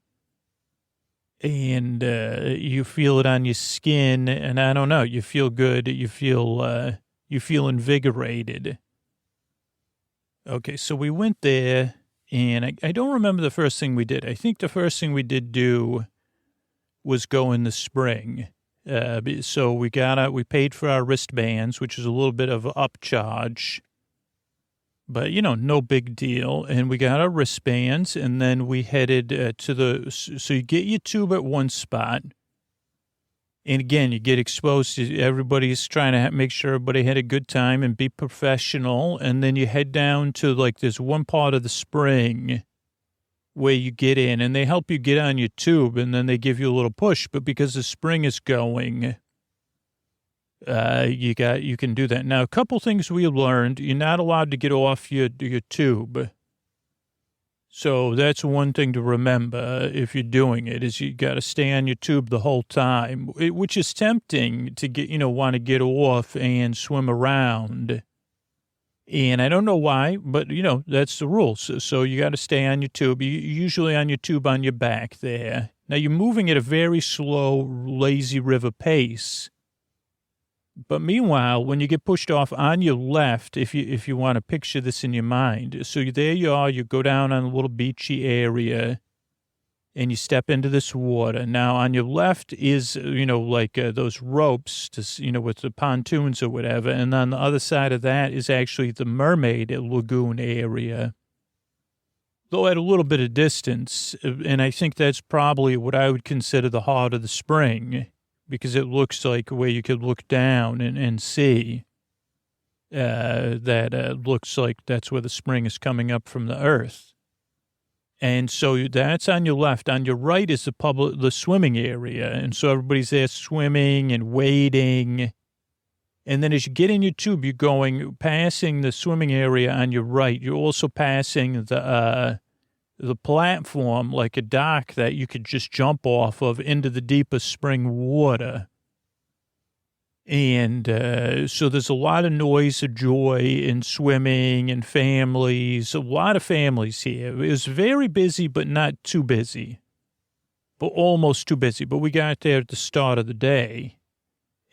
And you feel it on your skin. And I don't know, you feel good. You feel invigorated. Okay, so we went there. And I don't remember the first thing we did. I think the first thing we did do was go in the spring. So we paid for our wristbands, which was a little bit of an upcharge. But, no big deal. And we got our wristbands, and then we headed so you get your tube at one spot. And again, you get exposed to everybody's trying to make sure everybody had a good time and be professional. And then you head down to this one part of the spring where you get in and they help you get on your tube and then they give you a little push. But because the spring is going, you can do that. Now, a couple things we learned. You're not allowed to get off your tube. So that's one thing to remember if you're doing it is you got to stay on your tube the whole time, which is tempting to want to get off and swim around. And I don't know why, but that's the rules. So you got to stay on your tube. You're usually on your tube on your back there. Now you're moving at a very slow, lazy river pace. But meanwhile, when you get pushed off on your left, if you want to picture this in your mind, so there you are, you go down on a little beachy area and you step into this water. Now on your left is, those ropes to, with the pontoons or whatever. And on the other side of that is actually the mermaid lagoon area. Though at a little bit of distance, and I think that's probably what I would consider the heart of the spring. Because it looks like where you could look down and see that looks like that's where the spring is coming up from the earth. And so that's on your left. On your right is the swimming area. And so everybody's there swimming and wading. And then as you get in your tube, you're passing the swimming area on your right. You're also passing the platform, like a dock that you could just jump off of into the deeper spring water. And so there's a lot of noise of joy in swimming and families, a lot of families here. It was very busy, but not too busy, but almost too busy. But we got there at the start of the day.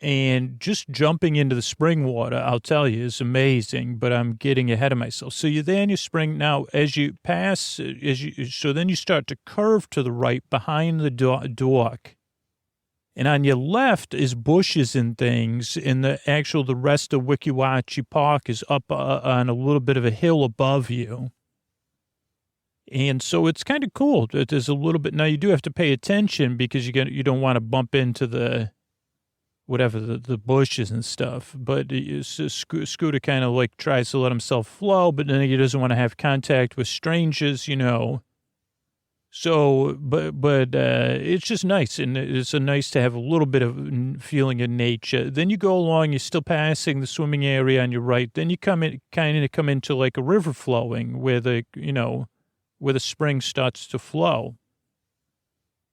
And just jumping into the spring water, I'll tell you, is amazing, but I'm getting ahead of myself. So you're there in your spring. Now, as you pass, so then you start to curve to the right behind the dock. And on your left is bushes and things, and the rest of Wachee Park is up on a little bit of a hill above you. And so it's kind of cool. There's a little bit, now you do have to pay attention because you don't want to bump into the bushes and stuff. But Scooter kind of like tries to let himself flow, but then he doesn't want to have contact with strangers, So, but it's just nice, and it's nice to have a little bit of feeling of nature. Then you go along, you're still passing the swimming area on your right. Then you come into like a river flowing where the spring starts to flow.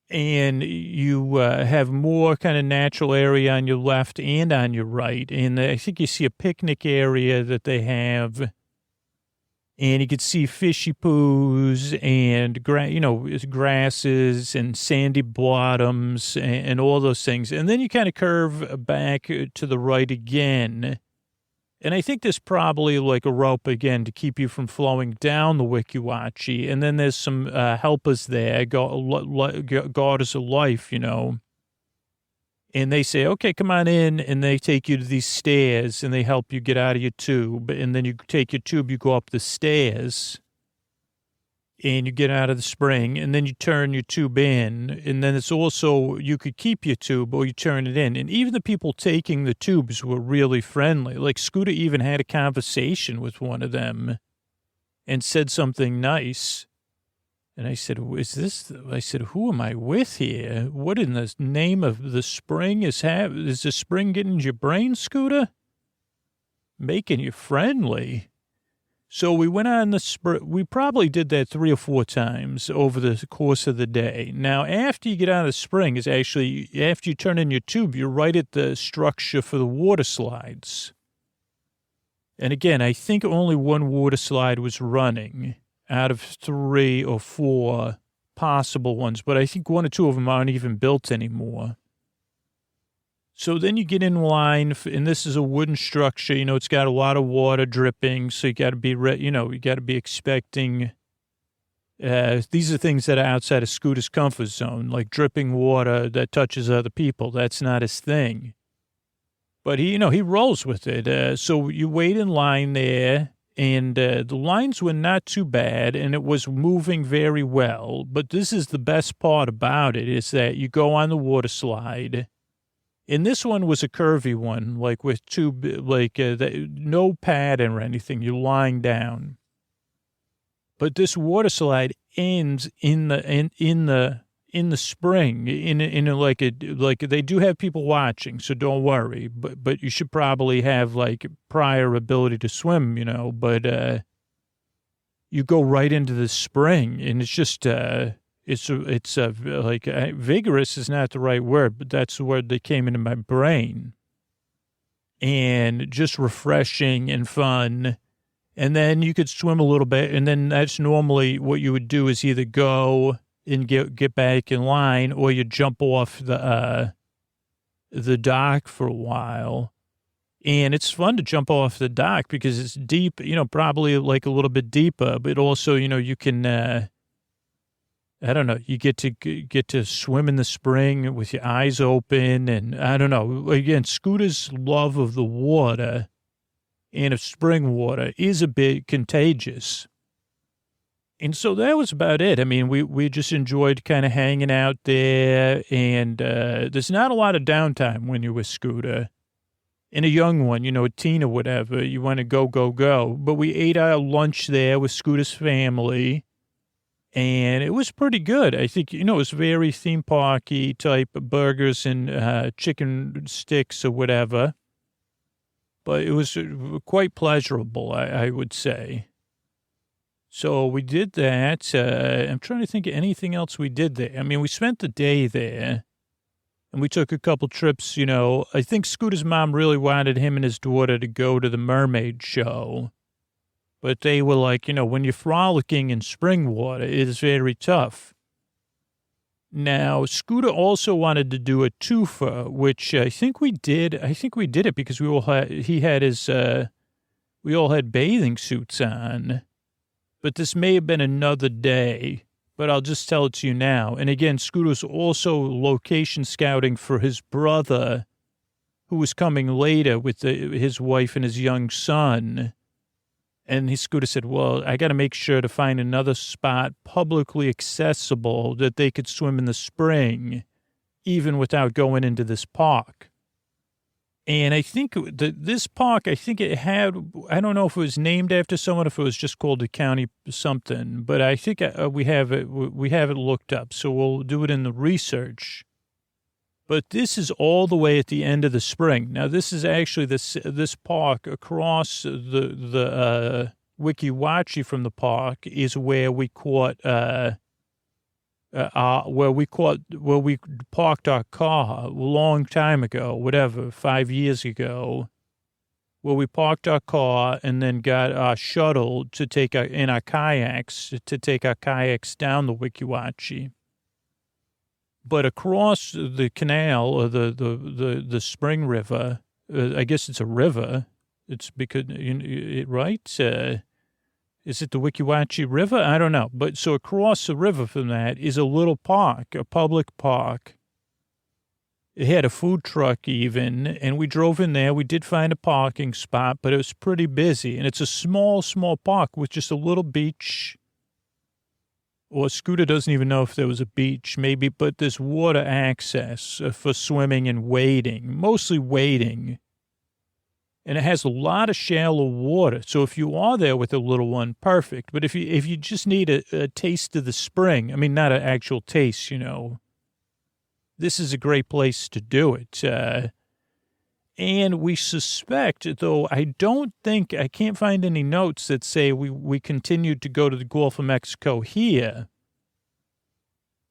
And you have more kind of natural area on your left and on your right. And I think you see a picnic area that they have. And you can see fishy poos and, grasses and sandy bottoms and all those things. And then you kind of curve back to the right again. And I think there's probably like a rope again to keep you from flowing down the Wachee. And then there's some helpers there, goddess of life, And they say, okay, come on in. And they take you to these stairs and they help you get out of your tube. And then you take your tube, you go up the stairs and you get out of the spring. And then you turn your tube in. And then it's also, you could keep your tube or you turn it in. And even the people taking the tubes were really friendly. Like Scooter even had a conversation with one of them and said something nice. And I said, who am I with here? What in the name of the spring is the spring getting into your brain, Scooter? Making you friendly. So we went on the spring. We probably did that 3 or 4 times over the course of the day. Now, after you get out of the spring is actually, after you turn in your tube, you're right at the structure for the water slides. And again, I think only one water slide was running out of 3 or 4 possible ones, but I think 1 or 2 of them aren't even built anymore. So then you get in line, and this is a wooden structure. It's got a lot of water dripping, so you got to be, you got to be expecting. These are things that are outside of Scooter's comfort zone, like dripping water that touches other people. That's not his thing. But he rolls with it. So you wait in line there. And the lines were not too bad, and it was moving very well. But this is the best part about it, is that you go on the water slide. And this one was a curvy one, like with no padding or anything. You're lying down. But this water slide ends in the spring, like they do have people watching, so don't worry. But you should probably have like prior ability to swim, But you go right into the spring, and it's just vigorous is not the right word, but that's the word that came into my brain. And just refreshing and fun. And then you could swim a little bit, and then that's normally what you would do is either go and get back in line, or you jump off the dock for a while. And it's fun to jump off the dock because it's deep, probably like a little bit deeper, but also, you can, I don't know, you get to swim in the spring with your eyes open. And I don't know, again, Scooter's love of the water and of spring water is a bit contagious. And so that was about it. I mean, we just enjoyed kind of hanging out there, and there's not a lot of downtime when you're with Scooter. And a young one, a teen or whatever, you want to go. But we ate our lunch there with Scooter's family, And it was pretty good. I think, it was very theme parky type of burgers and chicken sticks or whatever. But it was quite pleasurable, I would say. So we did that. I'm trying to think of anything else we did there. I mean, we spent the day there. And we took a couple trips, I think Scooter's mom really wanted him and his daughter to go to the mermaid show. But they were like, when you're frolicking in spring water, it is very tough. Now, Scooter also wanted to do a twofer, which I think we did. I think we did it because we all had bathing suits on. But this may have been another day. But I'll just tell it to you now. And again, Scooter's also location scouting for his brother, who was coming later with his wife and his young son. And Scooter said, well, I got to make sure to find another spot publicly accessible that they could swim in the spring, even without going into this park. And I think this park, I think it had, I don't know if it was named after someone, if it was just called the county something, but I think we have it looked up. So we'll do it in the research. But this is all the way at the end of the spring. Now, this is actually this park across the Wachee from the park is where we caught, where we parked our car a long time ago, 5 years ago, where we parked our car and then got our shuttle to take our kayaks down the Wachee. But across the canal or the spring river, I guess it's a river. It's because, right? Is it the Wachee River? I don't know. But so across the river from that is a little park, a public park. It had a food truck even, and we drove in there. We did find a parking spot, but it was pretty busy. And it's a small park with just a little beach. Or Scooter doesn't even know if there was a beach, maybe, but there's water access for swimming and wading, mostly wading. And it has a lot of shallow water. So if you are there with a little one, perfect. But if you just need a taste of the spring, I mean, not an actual taste, this is a great place to do it. And we suspect, though I can't find any notes that say we continued to go to the Gulf of Mexico here.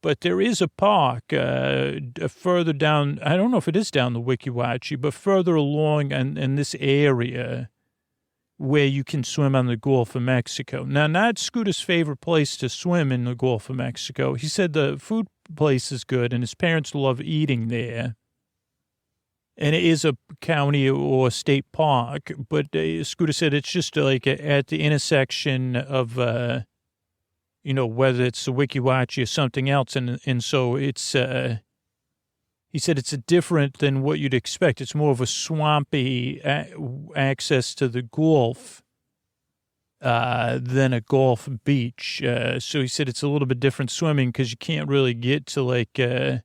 But there is a park further down, I don't know if it is down the Wachee, but further along in this area where you can swim on the Gulf of Mexico. Now, not Scooter's favorite place to swim in the Gulf of Mexico. He said the food place is good and his parents love eating there. And it is a county or state park, but Scooter said it's just like at the intersection of, whether it's the Wachee or something else. And so it's, he said it's different than what you'd expect. It's more of a swampy access to the Gulf than a Gulf beach. So he said it's a little bit different swimming because you can't really get to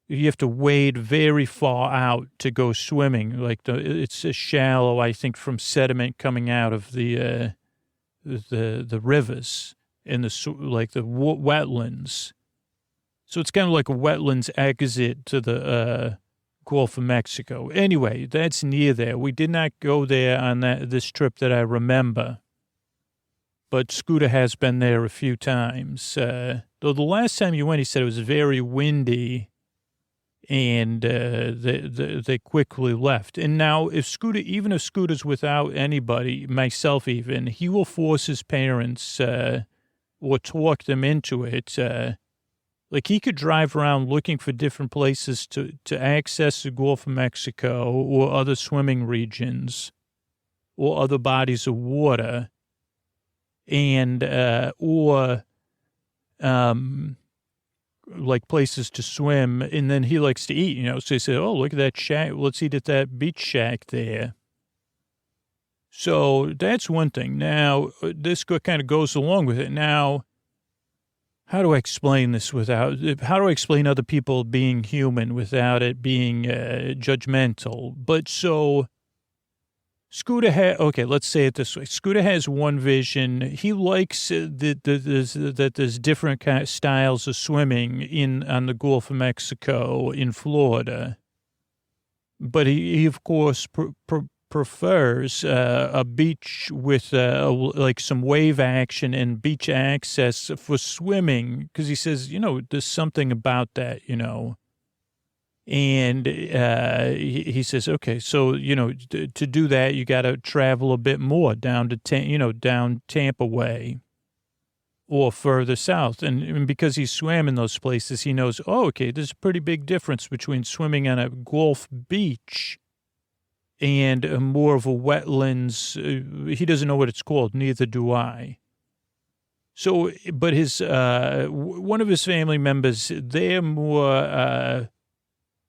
you have to wade very far out to go swimming. It's shallow, I think, from sediment coming out of the rivers and the wetlands. So it's kind of like a wetlands exit to the Gulf of Mexico. Anyway, that's near there. We did not go there on this trip that I remember. But Scooter has been there a few times. Though the last time you went, he said it was very windy. And they quickly left. And now, even if Scooter's without anybody, myself even, he will force his parents or talk them into it. He could drive around looking for different places to access the Gulf of Mexico or other swimming regions or other bodies of water, and places to swim, and then he likes to eat, so he said, oh, look at that shack, let's eat at that beach shack there. So that's one thing. Now, this kind of goes along with it. Now, how do I explain this how do I explain other people being human without it being judgmental? But so Okay, let's say it this way. Scooter has one vision. He likes that there's different styles of swimming on the Gulf of Mexico, in Florida. But he of course, prefers a beach with like some wave action and beach access for swimming, because he says, there's something about that, And he says, okay, so, to do that, you got to travel a bit more down to, down Tampa way or further south. And because he swam in those places, he knows, okay, there's a pretty big difference between swimming on a Gulf beach and more of a wetlands. He doesn't know what it's called. Neither do I. So, but one of his family members, they're more,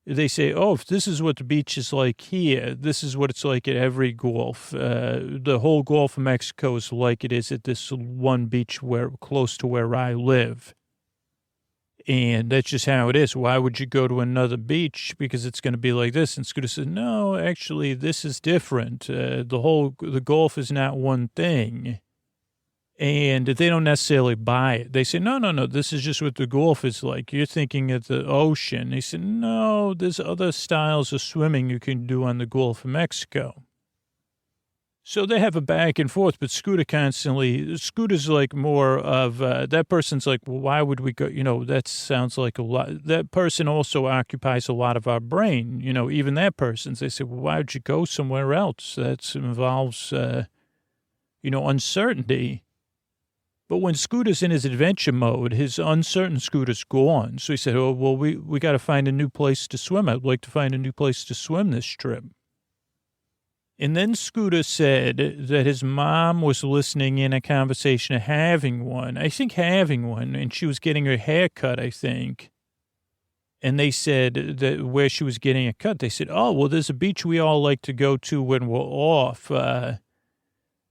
they say, if this is what the beach is like here, this is what it's like at every Gulf. The whole Gulf of Mexico is like it is at this one beach close to where I live. And that's just how it is. Why would you go to another beach? Because it's going to be like this. And Scooter said, no, actually, this is different. The Gulf is not one thing. And they don't necessarily buy it. They say, no, this is just what the Gulf is like. You're thinking of the ocean. They said, no, there's other styles of swimming you can do on the Gulf of Mexico. So they have a back and forth, but Scooter's like more of, that person's like, well, why would we go? That sounds like a lot. That person also occupies a lot of our brain. Even that person's, they say, well, why would you go somewhere else? That involves, uncertainty. But when Scooter's in his adventure mode, his uncertain Scooter's gone. So he said, we got to find a new place to swim. I'd like to find a new place to swim this trip. And then Scooter said that his mom was listening in a conversation, having one, and she was getting her hair cut, I think. And they said that where she was getting a cut, they said, there's a beach we all like to go to when we're off, and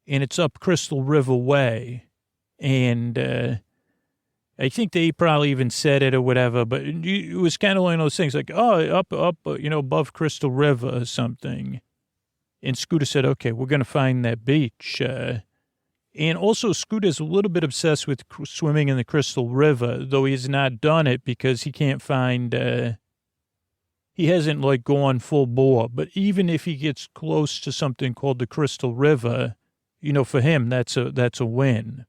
it's up Crystal River Way. And I think they probably even said it or whatever, but it was kind of one of those things like, up, above Crystal River or something. And Scooter said, okay, we're going to find that beach. And also Scooter's a little bit obsessed with swimming in the Crystal River, though he has not done it because he can't find, he hasn't like gone full bore. But even if he gets close to something called the Crystal River, for him, that's a win.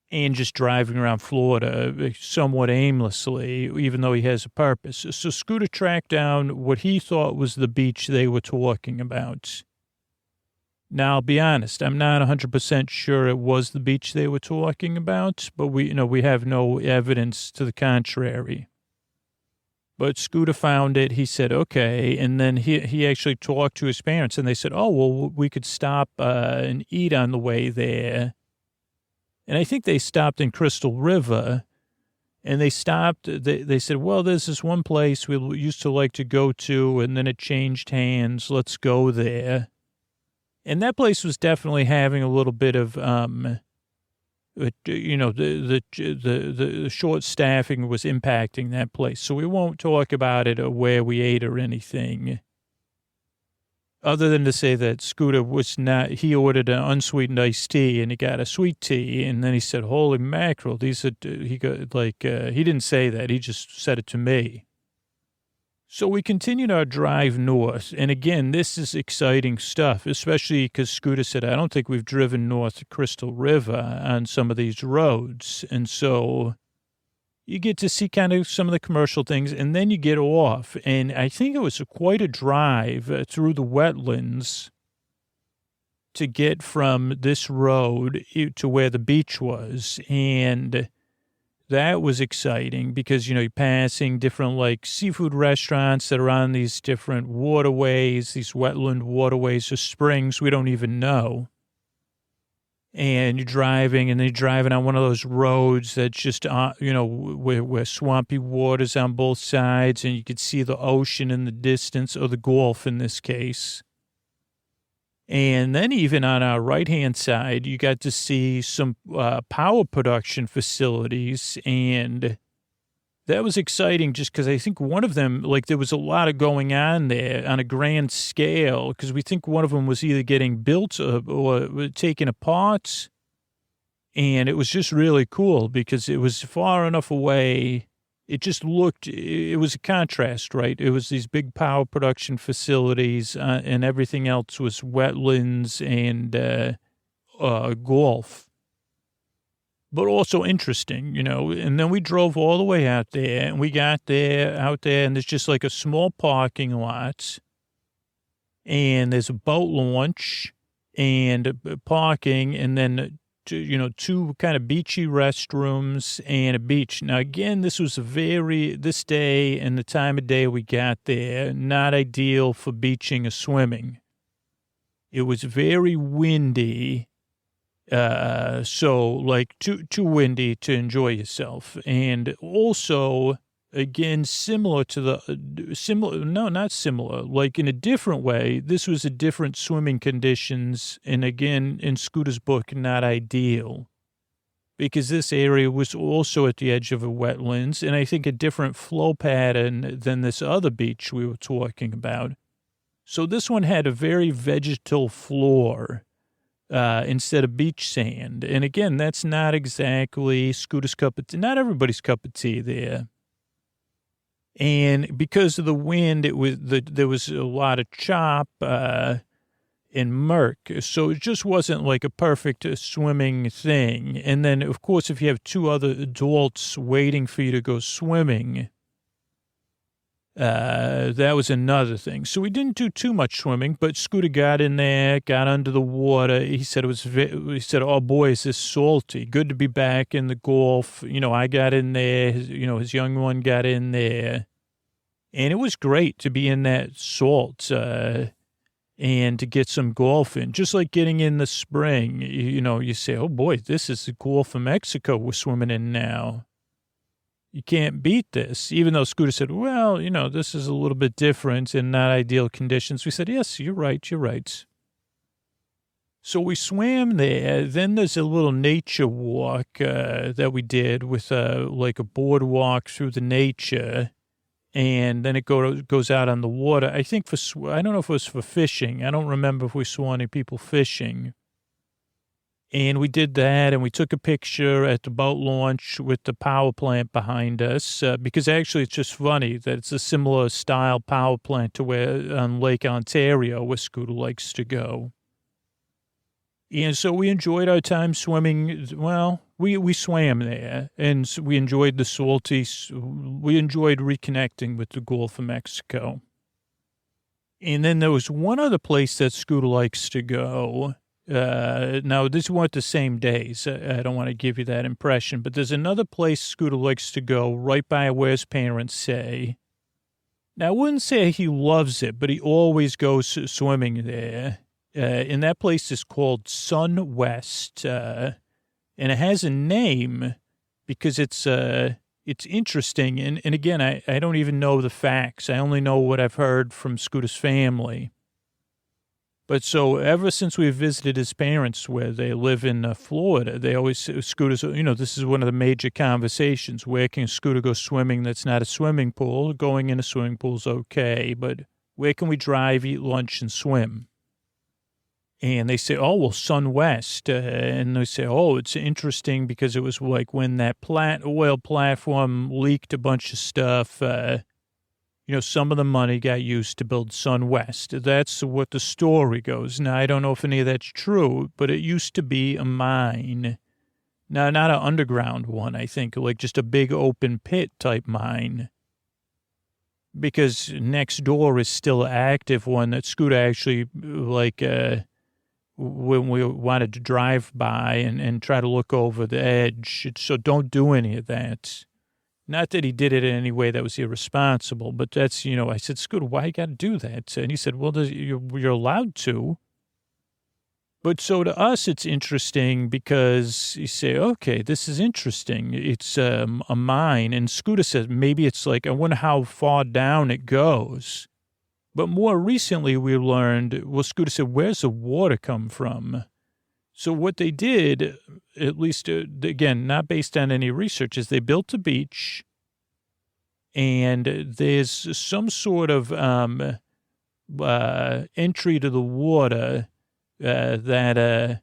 And just driving around Florida somewhat aimlessly, even though he has a purpose. So Scooter tracked down what he thought was the beach they were talking about. Now, I'll be honest, I'm not 100% sure it was the beach they were talking about, but we have no evidence to the contrary. But Scooter found it. He said, okay. And then he actually talked to his parents, and they said, we could stop and eat on the way there. And I think they stopped in Crystal River, and they said, there's this one place we used to like to go to, and then it changed hands. Let's go there. And that place was definitely having a little bit of, the short staffing was impacting that place. So we won't talk about it or where we ate or anything. Other than to say that Scooter he ordered an unsweetened iced tea and he got a sweet tea. And then he said, holy mackerel, he didn't say that. He just said it to me. So we continued our drive north. And again, this is exciting stuff, especially because Scooter said, I don't think we've driven north to Crystal River on some of these roads. And so you get to see kind of some of the commercial things, and then you get off. And I think it was quite a drive through the wetlands to get from this road to where the beach was. And that was exciting because, you're passing different like seafood restaurants that are on these different waterways, these wetland waterways or springs we don't even know. And you're driving on one of those roads that's just, where swampy waters on both sides, and you could see the ocean in the distance, or the Gulf in this case. And then even on our right-hand side, you got to see some power production facilities and that was exciting just because I think one of them, like there was a lot of going on there on a grand scale because we think one of them was either getting built or taken apart. And it was just really cool because it was far enough away. It just looked, it was a contrast, right? It was these big power production facilities and everything else was wetlands and golf. But also interesting, you know, and then we drove all the way out there and we got out there and there's just like a small parking lot and there's a boat launch and parking and then, you know, two kind of beachy restrooms and a beach. Now, again, this day and the time of day we got there, not ideal for beaching or swimming. It was very windy. So like too windy to enjoy yourself. And also, again, not similar, like in a different way, this was a different swimming conditions. And again, in Scooter's book, not ideal because this area was also at the edge of a wetlands and I think a different flow pattern than this other beach we were talking about. So this one had a very vegetal floor. Instead of beach sand. And again, that's not exactly Scooter's cup of tea, not everybody's cup of tea there. And because of the wind, there was a lot of chop and murk. So it just wasn't like a perfect swimming thing. And then, of course, if you have two other adults waiting for you to go swimming, that was another thing. So we didn't do too much swimming, but Scooter got in there, got under the water. He said oh boy, is this salty. Good to be back in the Gulf. You know, I got in there, his young one got in there and it was great to be in that salt, and to get some Gulf in, just like getting in the spring. You say, oh boy, this is the Gulf of Mexico we're swimming in now. You can't beat this, even though Scooter said, well, this is a little bit different and not ideal conditions. We said, yes, you're right. So we swam there. Then there's a little nature walk that we did with like a boardwalk through the nature. And then it goes out on the water. I think I don't know if it was for fishing. I don't remember if we saw any people fishing. And we did that, and we took a picture at the boat launch with the power plant behind us, because actually it's just funny that it's a similar style power plant to where on Lake Ontario, where Scooter likes to go. And so we enjoyed our time swimming. Well, we swam there, and we enjoyed we enjoyed reconnecting with the Gulf of Mexico. And then there was one other place that Scooter likes to go. Now, this weren't the same days. I don't want to give you that impression, but there's another place Scooter likes to go right by where his parents say. Now, I wouldn't say he loves it, but he always goes swimming there. And that place is called SunWest, and it has a name because it's interesting. And again, I don't even know the facts. I only know what I've heard from Scooter's family. But so ever since we visited his parents where they live in Florida, they always, Scooter's, this is one of the major conversations. Where can Scooter go swimming that's not a swimming pool? Going in a swimming pool is okay, but where can we drive, eat lunch, and swim? And they say, oh, well, SunWest. And they say, oh, it's interesting because it was like when that oil platform leaked a bunch of stuff, some of the money got used to build SunWest. That's what the story goes. Now, I don't know if any of that's true, but it used to be a mine. Now, not an underground one, I think, like just a big open pit type mine. Because next door is still an active one that Scooter actually, when we wanted to drive by and try to look over the edge. So don't do any of that. Not that he did it in any way that was irresponsible, but that's, I said, Scooter, why you got to do that? And he said, well, you're allowed to. But so to us, it's interesting because you say, okay, this is interesting. It's a mine. And Scooter says, maybe it's like, I wonder how far down it goes. But more recently, we learned, Scooter said, where's the water come from? So what they did, at least, again, not based on any research, is they built a beach and there's some sort of entry to the water that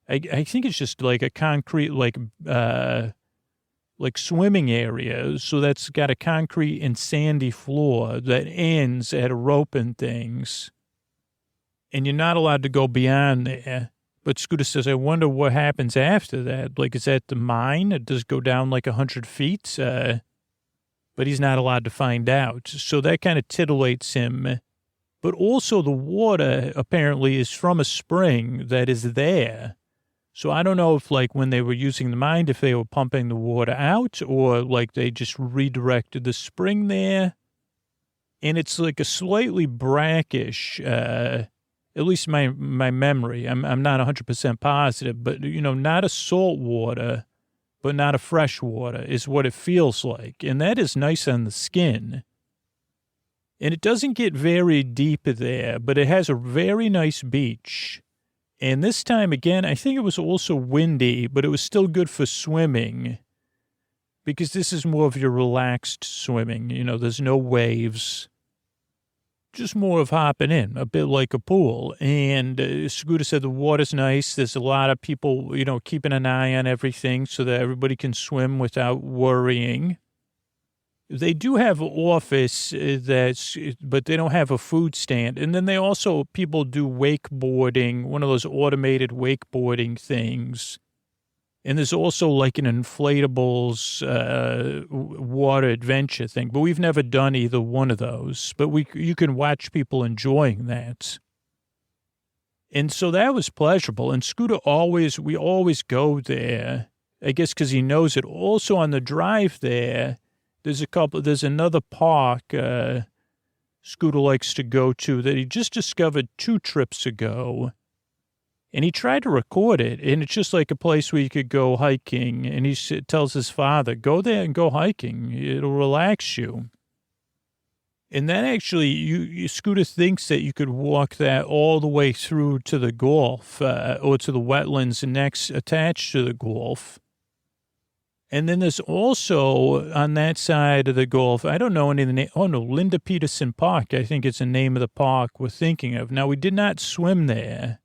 I think it's just like a concrete like swimming area. So that's got a concrete and sandy floor that ends at a rope and things. And you're not allowed to go beyond there. But Scooter says, I wonder what happens after that. Like, is that the mine? It does go down like 100 feet. But he's not allowed to find out. So that kind of titillates him. But also the water apparently is from a spring that is there. So I don't know if, like, when they were using the mine, if they were pumping the water out or, like, they just redirected the spring there. And it's like a slightly brackish, at least my memory. I'm not 100% positive, but, you know, not a salt water, but not a fresh water is what it feels like. And that is nice on the skin. And it doesn't get very deep there, but it has a very nice beach. And this time, again, I think it was also windy, but it was still good for swimming because this is more of your relaxed swimming. You know, there's no waves, just more of hopping in, a bit like a pool. And Scooter said the water's nice. There's a lot of people, you know, keeping an eye on everything so that everybody can swim without worrying. They do have an office but they don't have a food stand. And then people do wakeboarding, one of those automated wakeboarding things. And there's also like an inflatables water adventure thing. But we've never done either one of those. But you can watch people enjoying that. And so that was pleasurable. And Scooter we always go there, I guess because he knows it. Also on the drive there, there's another park Scooter likes to go to that he just discovered 2 trips ago. And he tried to record it, and it's just like a place where you could go hiking. And he tells his father, go there and go hiking. It'll relax you. And then actually, Scooter thinks that you could walk that all the way through to the Gulf or to the wetlands next attached to the Gulf. And then there's also on that side of the Gulf, I don't know any of the name. Oh, no, Linda Peterson Park. I think it's the name of the park we're thinking of. Now, we did not swim there.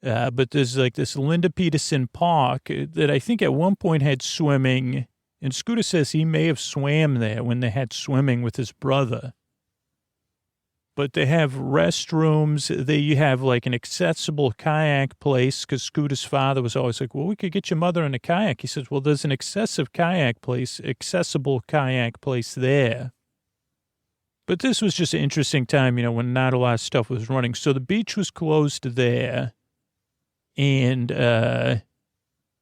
But there's like this Linda Peterson Park that I think at one point had swimming. And Scooter says he may have swam there when they had swimming with his brother. But they have restrooms. You have like an accessible kayak place because Scooter's father was always like, well, we could get your mother in a kayak. He says, well, there's an accessible kayak place there. But this was just an interesting time, you know, when not a lot of stuff was running. So the beach was closed there. And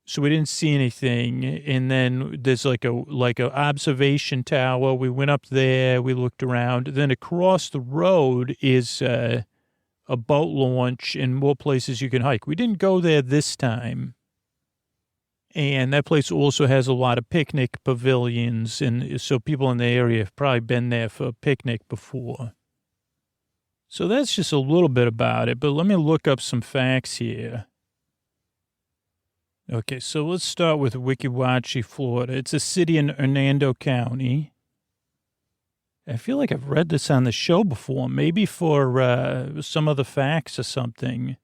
so we didn't see anything. And then there's like a observation tower. We went up there. We looked around. Then across the road is a boat launch and more places you can hike. We didn't go there this time. And that place also has a lot of picnic pavilions. And so people in the area have probably been there for a picnic before. So that's just a little bit about it. But let me look up some facts here. Okay, so let's start with Wachee, Florida. It's a city in Hernando County. I feel like I've read this on the show before, maybe for some of the facts or something.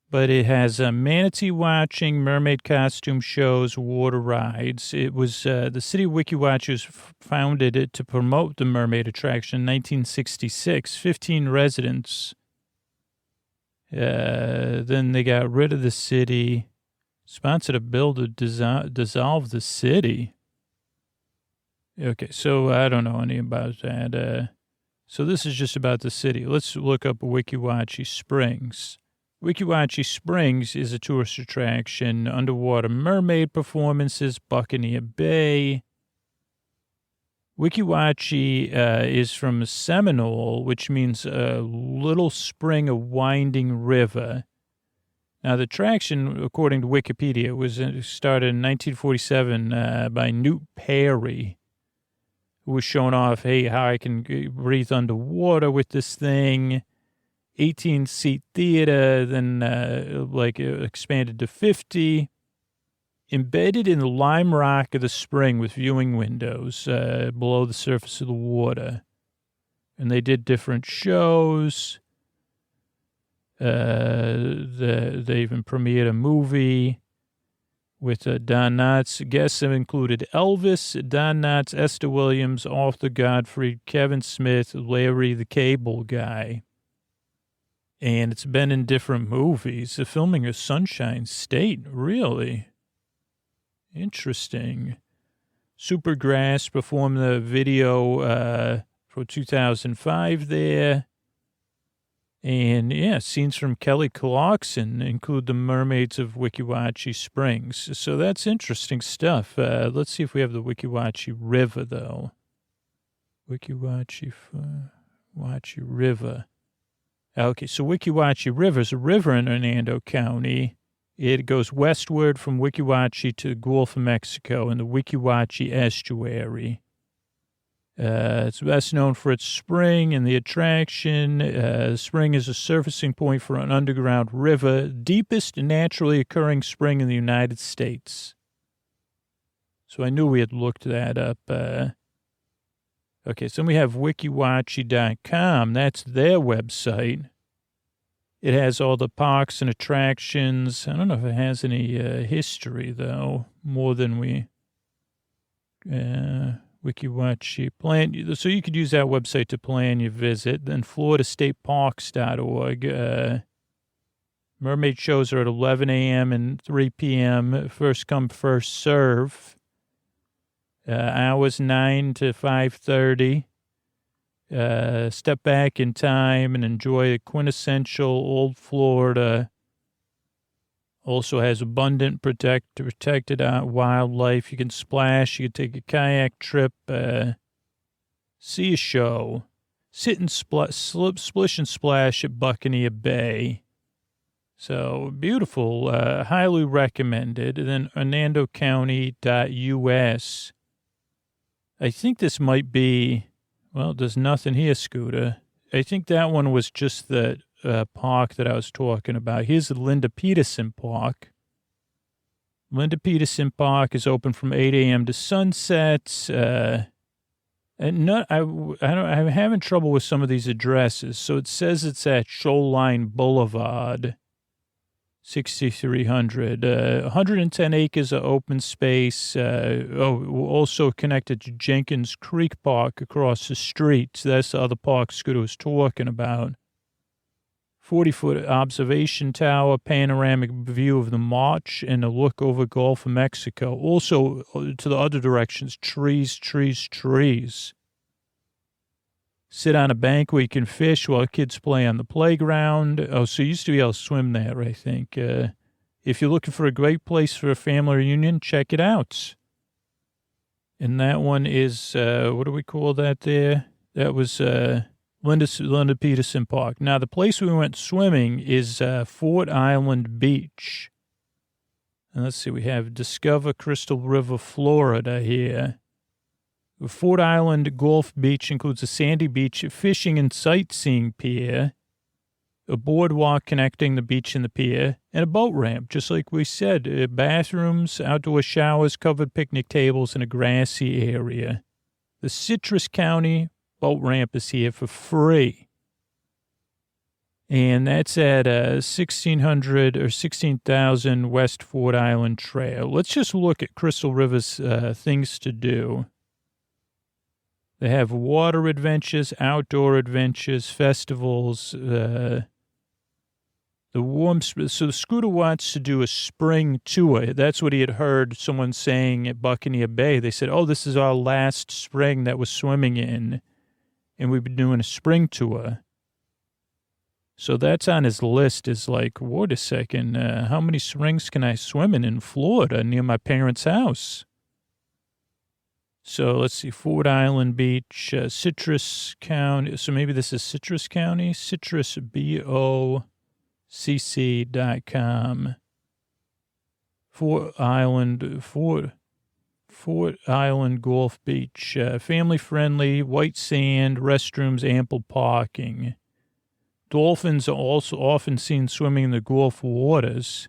But it has manatee watching, mermaid costume shows, water rides. It was the city of Wachee was founded to promote the mermaid attraction in 1966. 15 residents. Then they got rid of the city. Sponsored a bill to dissolve the city. Okay, so I don't know any about that. So this is just about the city. Let's look up Wachee Springs. Wachee Springs is a tourist attraction, underwater mermaid performances, Buccaneer Bay. Wachee is from Seminole, which means a little spring, a winding river. Now, the attraction, according to Wikipedia, was started in 1947 by Newt Perry, who was showing off, hey, how I can breathe underwater with this thing. 18-seat theater, then expanded to 50. Embedded in the lime rock of the spring with viewing windows below the surface of the water. And they did different shows. They even premiered a movie with Don Knotts. Guests have included Elvis, Don Knotts, Esther Williams, Arthur Godfrey, Kevin Smith, Larry the Cable Guy. And it's been in different movies. The filming of Sunshine State, really? Interesting. Supergrass performed the video for 2005 there. And, yeah, scenes from Kelly Clarkson include the mermaids of Wachee Springs. So that's interesting stuff. Let's see if we have the Wachee River, though. Wachee River. Okay, so Wachee River is a river in Hernando County. It goes westward from Wachee to the Gulf of Mexico in the Wachee estuary. It's best known for its spring and the attraction. The spring is a surfacing point for an underground river, deepest naturally occurring spring in the United States. So I knew we had looked that up. Okay, so we have wikiwachee.com. That's their website. It has all the parks and attractions. I don't know if it has any history, though, more than we... Wachee plan. So you could use that website to plan your visit. Then FloridaStateParks.org. Mermaid shows are at 11 a.m. and 3 p.m. First come, first serve. Hours 9 to 5:30. Step back in time and enjoy the quintessential old Florida. Also has abundant protected wildlife. You can splash. You can take a kayak trip. See a show. Sit and splish and splash at Buccaneer Bay. So beautiful. Highly recommended. And then HernandoCounty.us. I think this might be, well, there's nothing here, Scooter. I think that one was just the park that I was talking about. Here's the Linda Peterson Park. Linda Peterson Park is open from 8 a.m. to sunset. And I'm having trouble with some of these addresses. So it says it's at Shoreline Boulevard, 6300. 110 acres of open space. Also connected to Jenkins Creek Park across the street. So that's the other park Scooter was talking about. 40-foot observation tower, panoramic view of the march, and a look over Gulf of Mexico. Also, to the other directions, trees. Sit on a bank where you can fish while kids play on the playground. Oh, so you used to be able to swim there, I think. If you're looking for a great place for a family reunion, check it out. And that one is, what do we call that there? That was... Linda Peterson Park. Now, the place we went swimming is Fort Island Beach. And let's see, we have Discover Crystal River, Florida here. The Fort Island Gulf Beach includes a sandy beach, fishing and sightseeing pier, a boardwalk connecting the beach and the pier, and a boat ramp, just like we said. Bathrooms, outdoor showers, covered picnic tables, and a grassy area. The Citrus County boat ramp is here for free. And that's at 1600 or 16,000 West Fort Island Trail. Let's just look at Crystal River's things to do. They have water adventures, outdoor adventures, festivals. So the Scooter wants to do a spring tour. That's what he had heard someone saying at Buccaneer Bay. They said, oh, this is our last spring that we're swimming in. And we've been doing a spring tour. So that's on his list is like, wait a second, how many springs can I swim in Florida near my parents' house? So let's see, Fort Island Beach, Citrus County. So maybe this is Citrus County, citrusbocc.com. Fort Island Gulf Beach, family-friendly, white sand, restrooms, ample parking. Dolphins are also often seen swimming in the Gulf waters.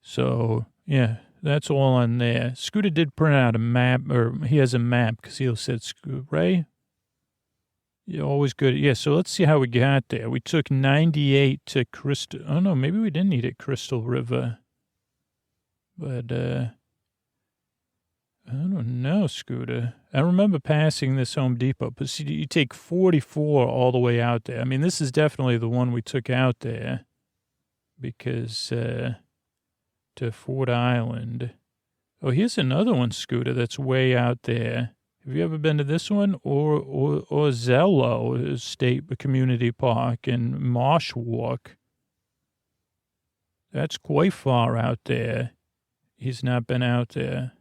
So, Yeah, that's all on there. Scooter did print out a map, or he has a map because he said, Ray? You're always good. Yeah, so let's see how we got there. We took 98 to Crystal. Oh, no, maybe we didn't need it, Crystal River. But, I don't know, Scooter. I remember passing this Home Depot, but see, you take 44 all the way out there. I mean, this is definitely the one we took out there because, to Ford Island. Oh, here's another one, Scooter, that's way out there. Have you ever been to this one? Or Zello State Community Park in Marsh Walk. That's quite far out there. He's not been out there.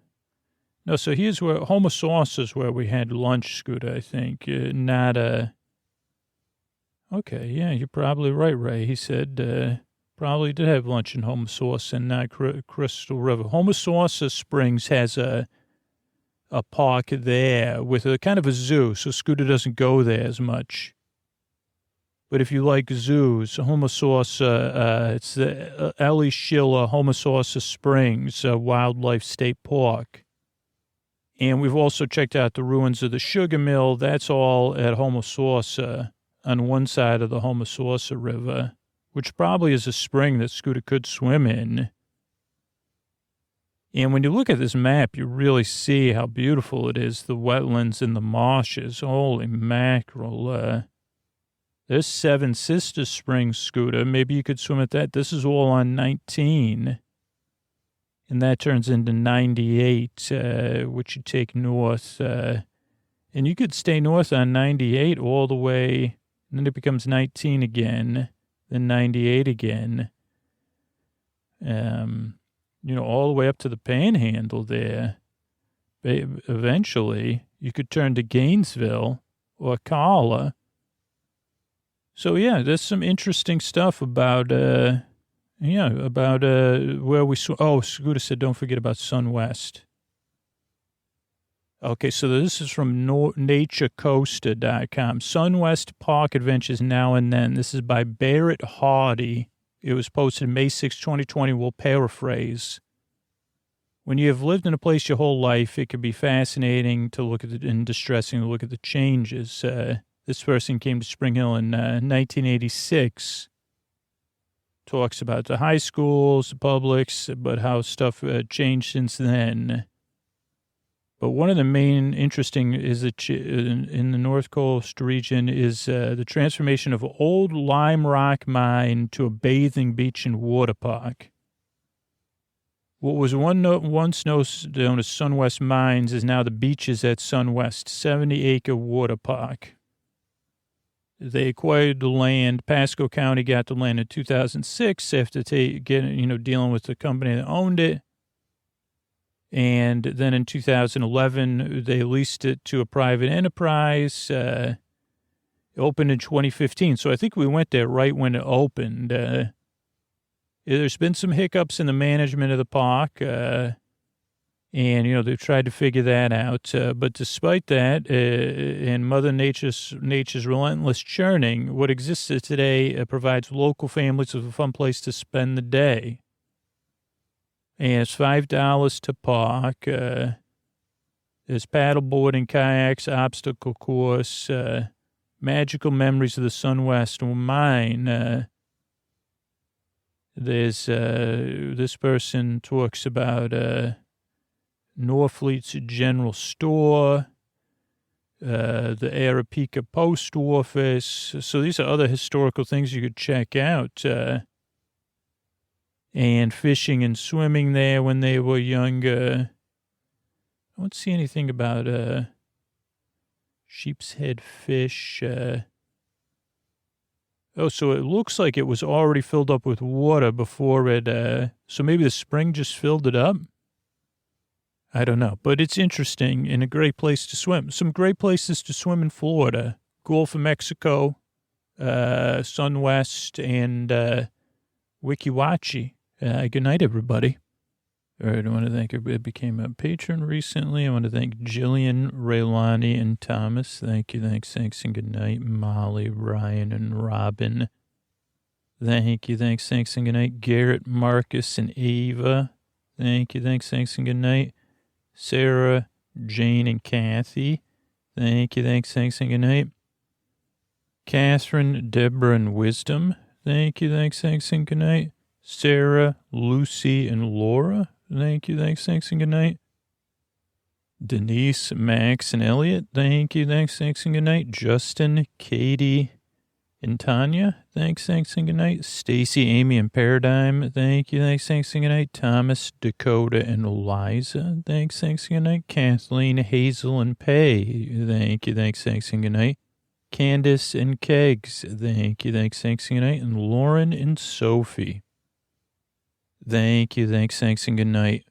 No, so here's where Homo Sauce is where we had lunch, Scooter, I think. Not a... Okay, yeah, you're probably right, Ray. He said probably did have lunch in Homo Sauce and not Crystal River. Homo Sauce Springs has a park there with a kind of a zoo, so Scooter doesn't go there as much. But if you like zoos, Homo Sauce, it's the Ellie Schiller Homo Sauce Springs Wildlife State Park. And we've also checked out the ruins of the sugar mill. That's all at Homo Sauce on one side of the Homo Sauce River, which probably is a spring that Scooter could swim in. And when you look at this map, you really see how beautiful it is, the wetlands and the marshes. Holy mackerel. There's Seven Sisters Springs, Scooter. Maybe you could swim at that. This is all on 19. And that turns into 98, which you take north. And you could stay north on 98 all the way, and then it becomes 19 again, then 98 again. All the way up to the Panhandle there. Eventually, you could turn to Gainesville or Carla. So, yeah, there's some interesting stuff about... where we saw. Oh, Scooter said, don't forget about SunWest. Okay, so this is from naturecoaster.com. SunWest Park Adventures Now and Then. This is by Barrett Hardy. It was posted May 6, 2020. We'll paraphrase. When you have lived in a place your whole life, it can be fascinating to look at and distressing to look at the changes. This person came to Spring Hill in 1986. Talks about the high schools, the publics, but how stuff changed since then. But one of the main interesting is that in the North Coast region is the transformation of old Lime Rock mine to a bathing beach and water park. What was once known as SunWest Mines is now the beaches at SunWest, 70-acre water park. They acquired the land. Pasco County got the land in 2006 after dealing with the company that owned it. And then in 2011, they leased it to a private enterprise. It opened in 2015. So I think we went there right when it opened. There's been some hiccups in the management of the park. And, they've tried to figure that out. But despite that, and Mother Nature's relentless churning, what exists today provides local families with a fun place to spend the day. And it's $5 to park. There's paddleboarding, kayaks, obstacle course, magical memories of the SunWest mine. There's this person talks about... Norfleet's General Store, the Arapika Post Office. So these are other historical things you could check out. And fishing and swimming there when they were younger. I don't see anything about sheep's head fish. So it looks like it was already filled up with water before it... so maybe the spring just filled it up? I don't know, but it's interesting and a great place to swim. Some great places to swim in Florida. Gulf of Mexico, SunWest, and Wachee. Good night, everybody. All right, I want to thank everybody who became a patron recently. I want to thank Jillian, Raylani, and Thomas. Thank you, thanks, and good night. Molly, Ryan, and Robin. Thank you, thanks, and good night. Garrett, Marcus, and Ava. Thank you. Thanks, and good night. Sarah, Jane, and Kathy. Thank you. Thanks, and good night. Catherine, Deborah, and Wisdom. Thank you. Thanks, and good night. Sarah, Lucy, and Laura. Thank you. Thanks, and good night. Denise, Max, and Elliot. Thank you. Thanks, and good night. Justin, Katie, and Tanya. Thanks, and good night. Stacy, Amy, and Paradigm. Thank you. Thanks, and good night. Thomas, Dakota, and Eliza. Thanks, and good night. Kathleen, Hazel, and Pay. Thank you. Thanks, and good night. Candace and Kegs. Thank you. Thanks, and good night. And Lauren and Sophie. Thank you. Thanks, and good night.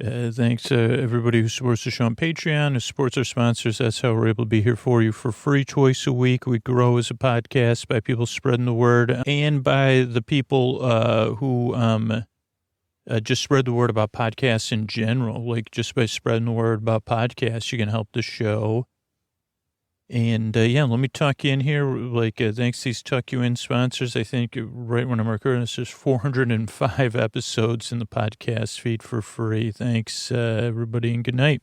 Thanks to everybody who supports the show on Patreon, who supports our sponsors. That's how we're able to be here for you for free twice a week. We grow as a podcast by people spreading the word and by the people who just spread the word about podcasts in general. Like just by spreading the word about podcasts, you can help the show. And let me tuck you in here. Like, thanks to these tuck you in sponsors. I think right when I'm recording this, there's 405 episodes in the podcast feed for free. Thanks, everybody, and good night.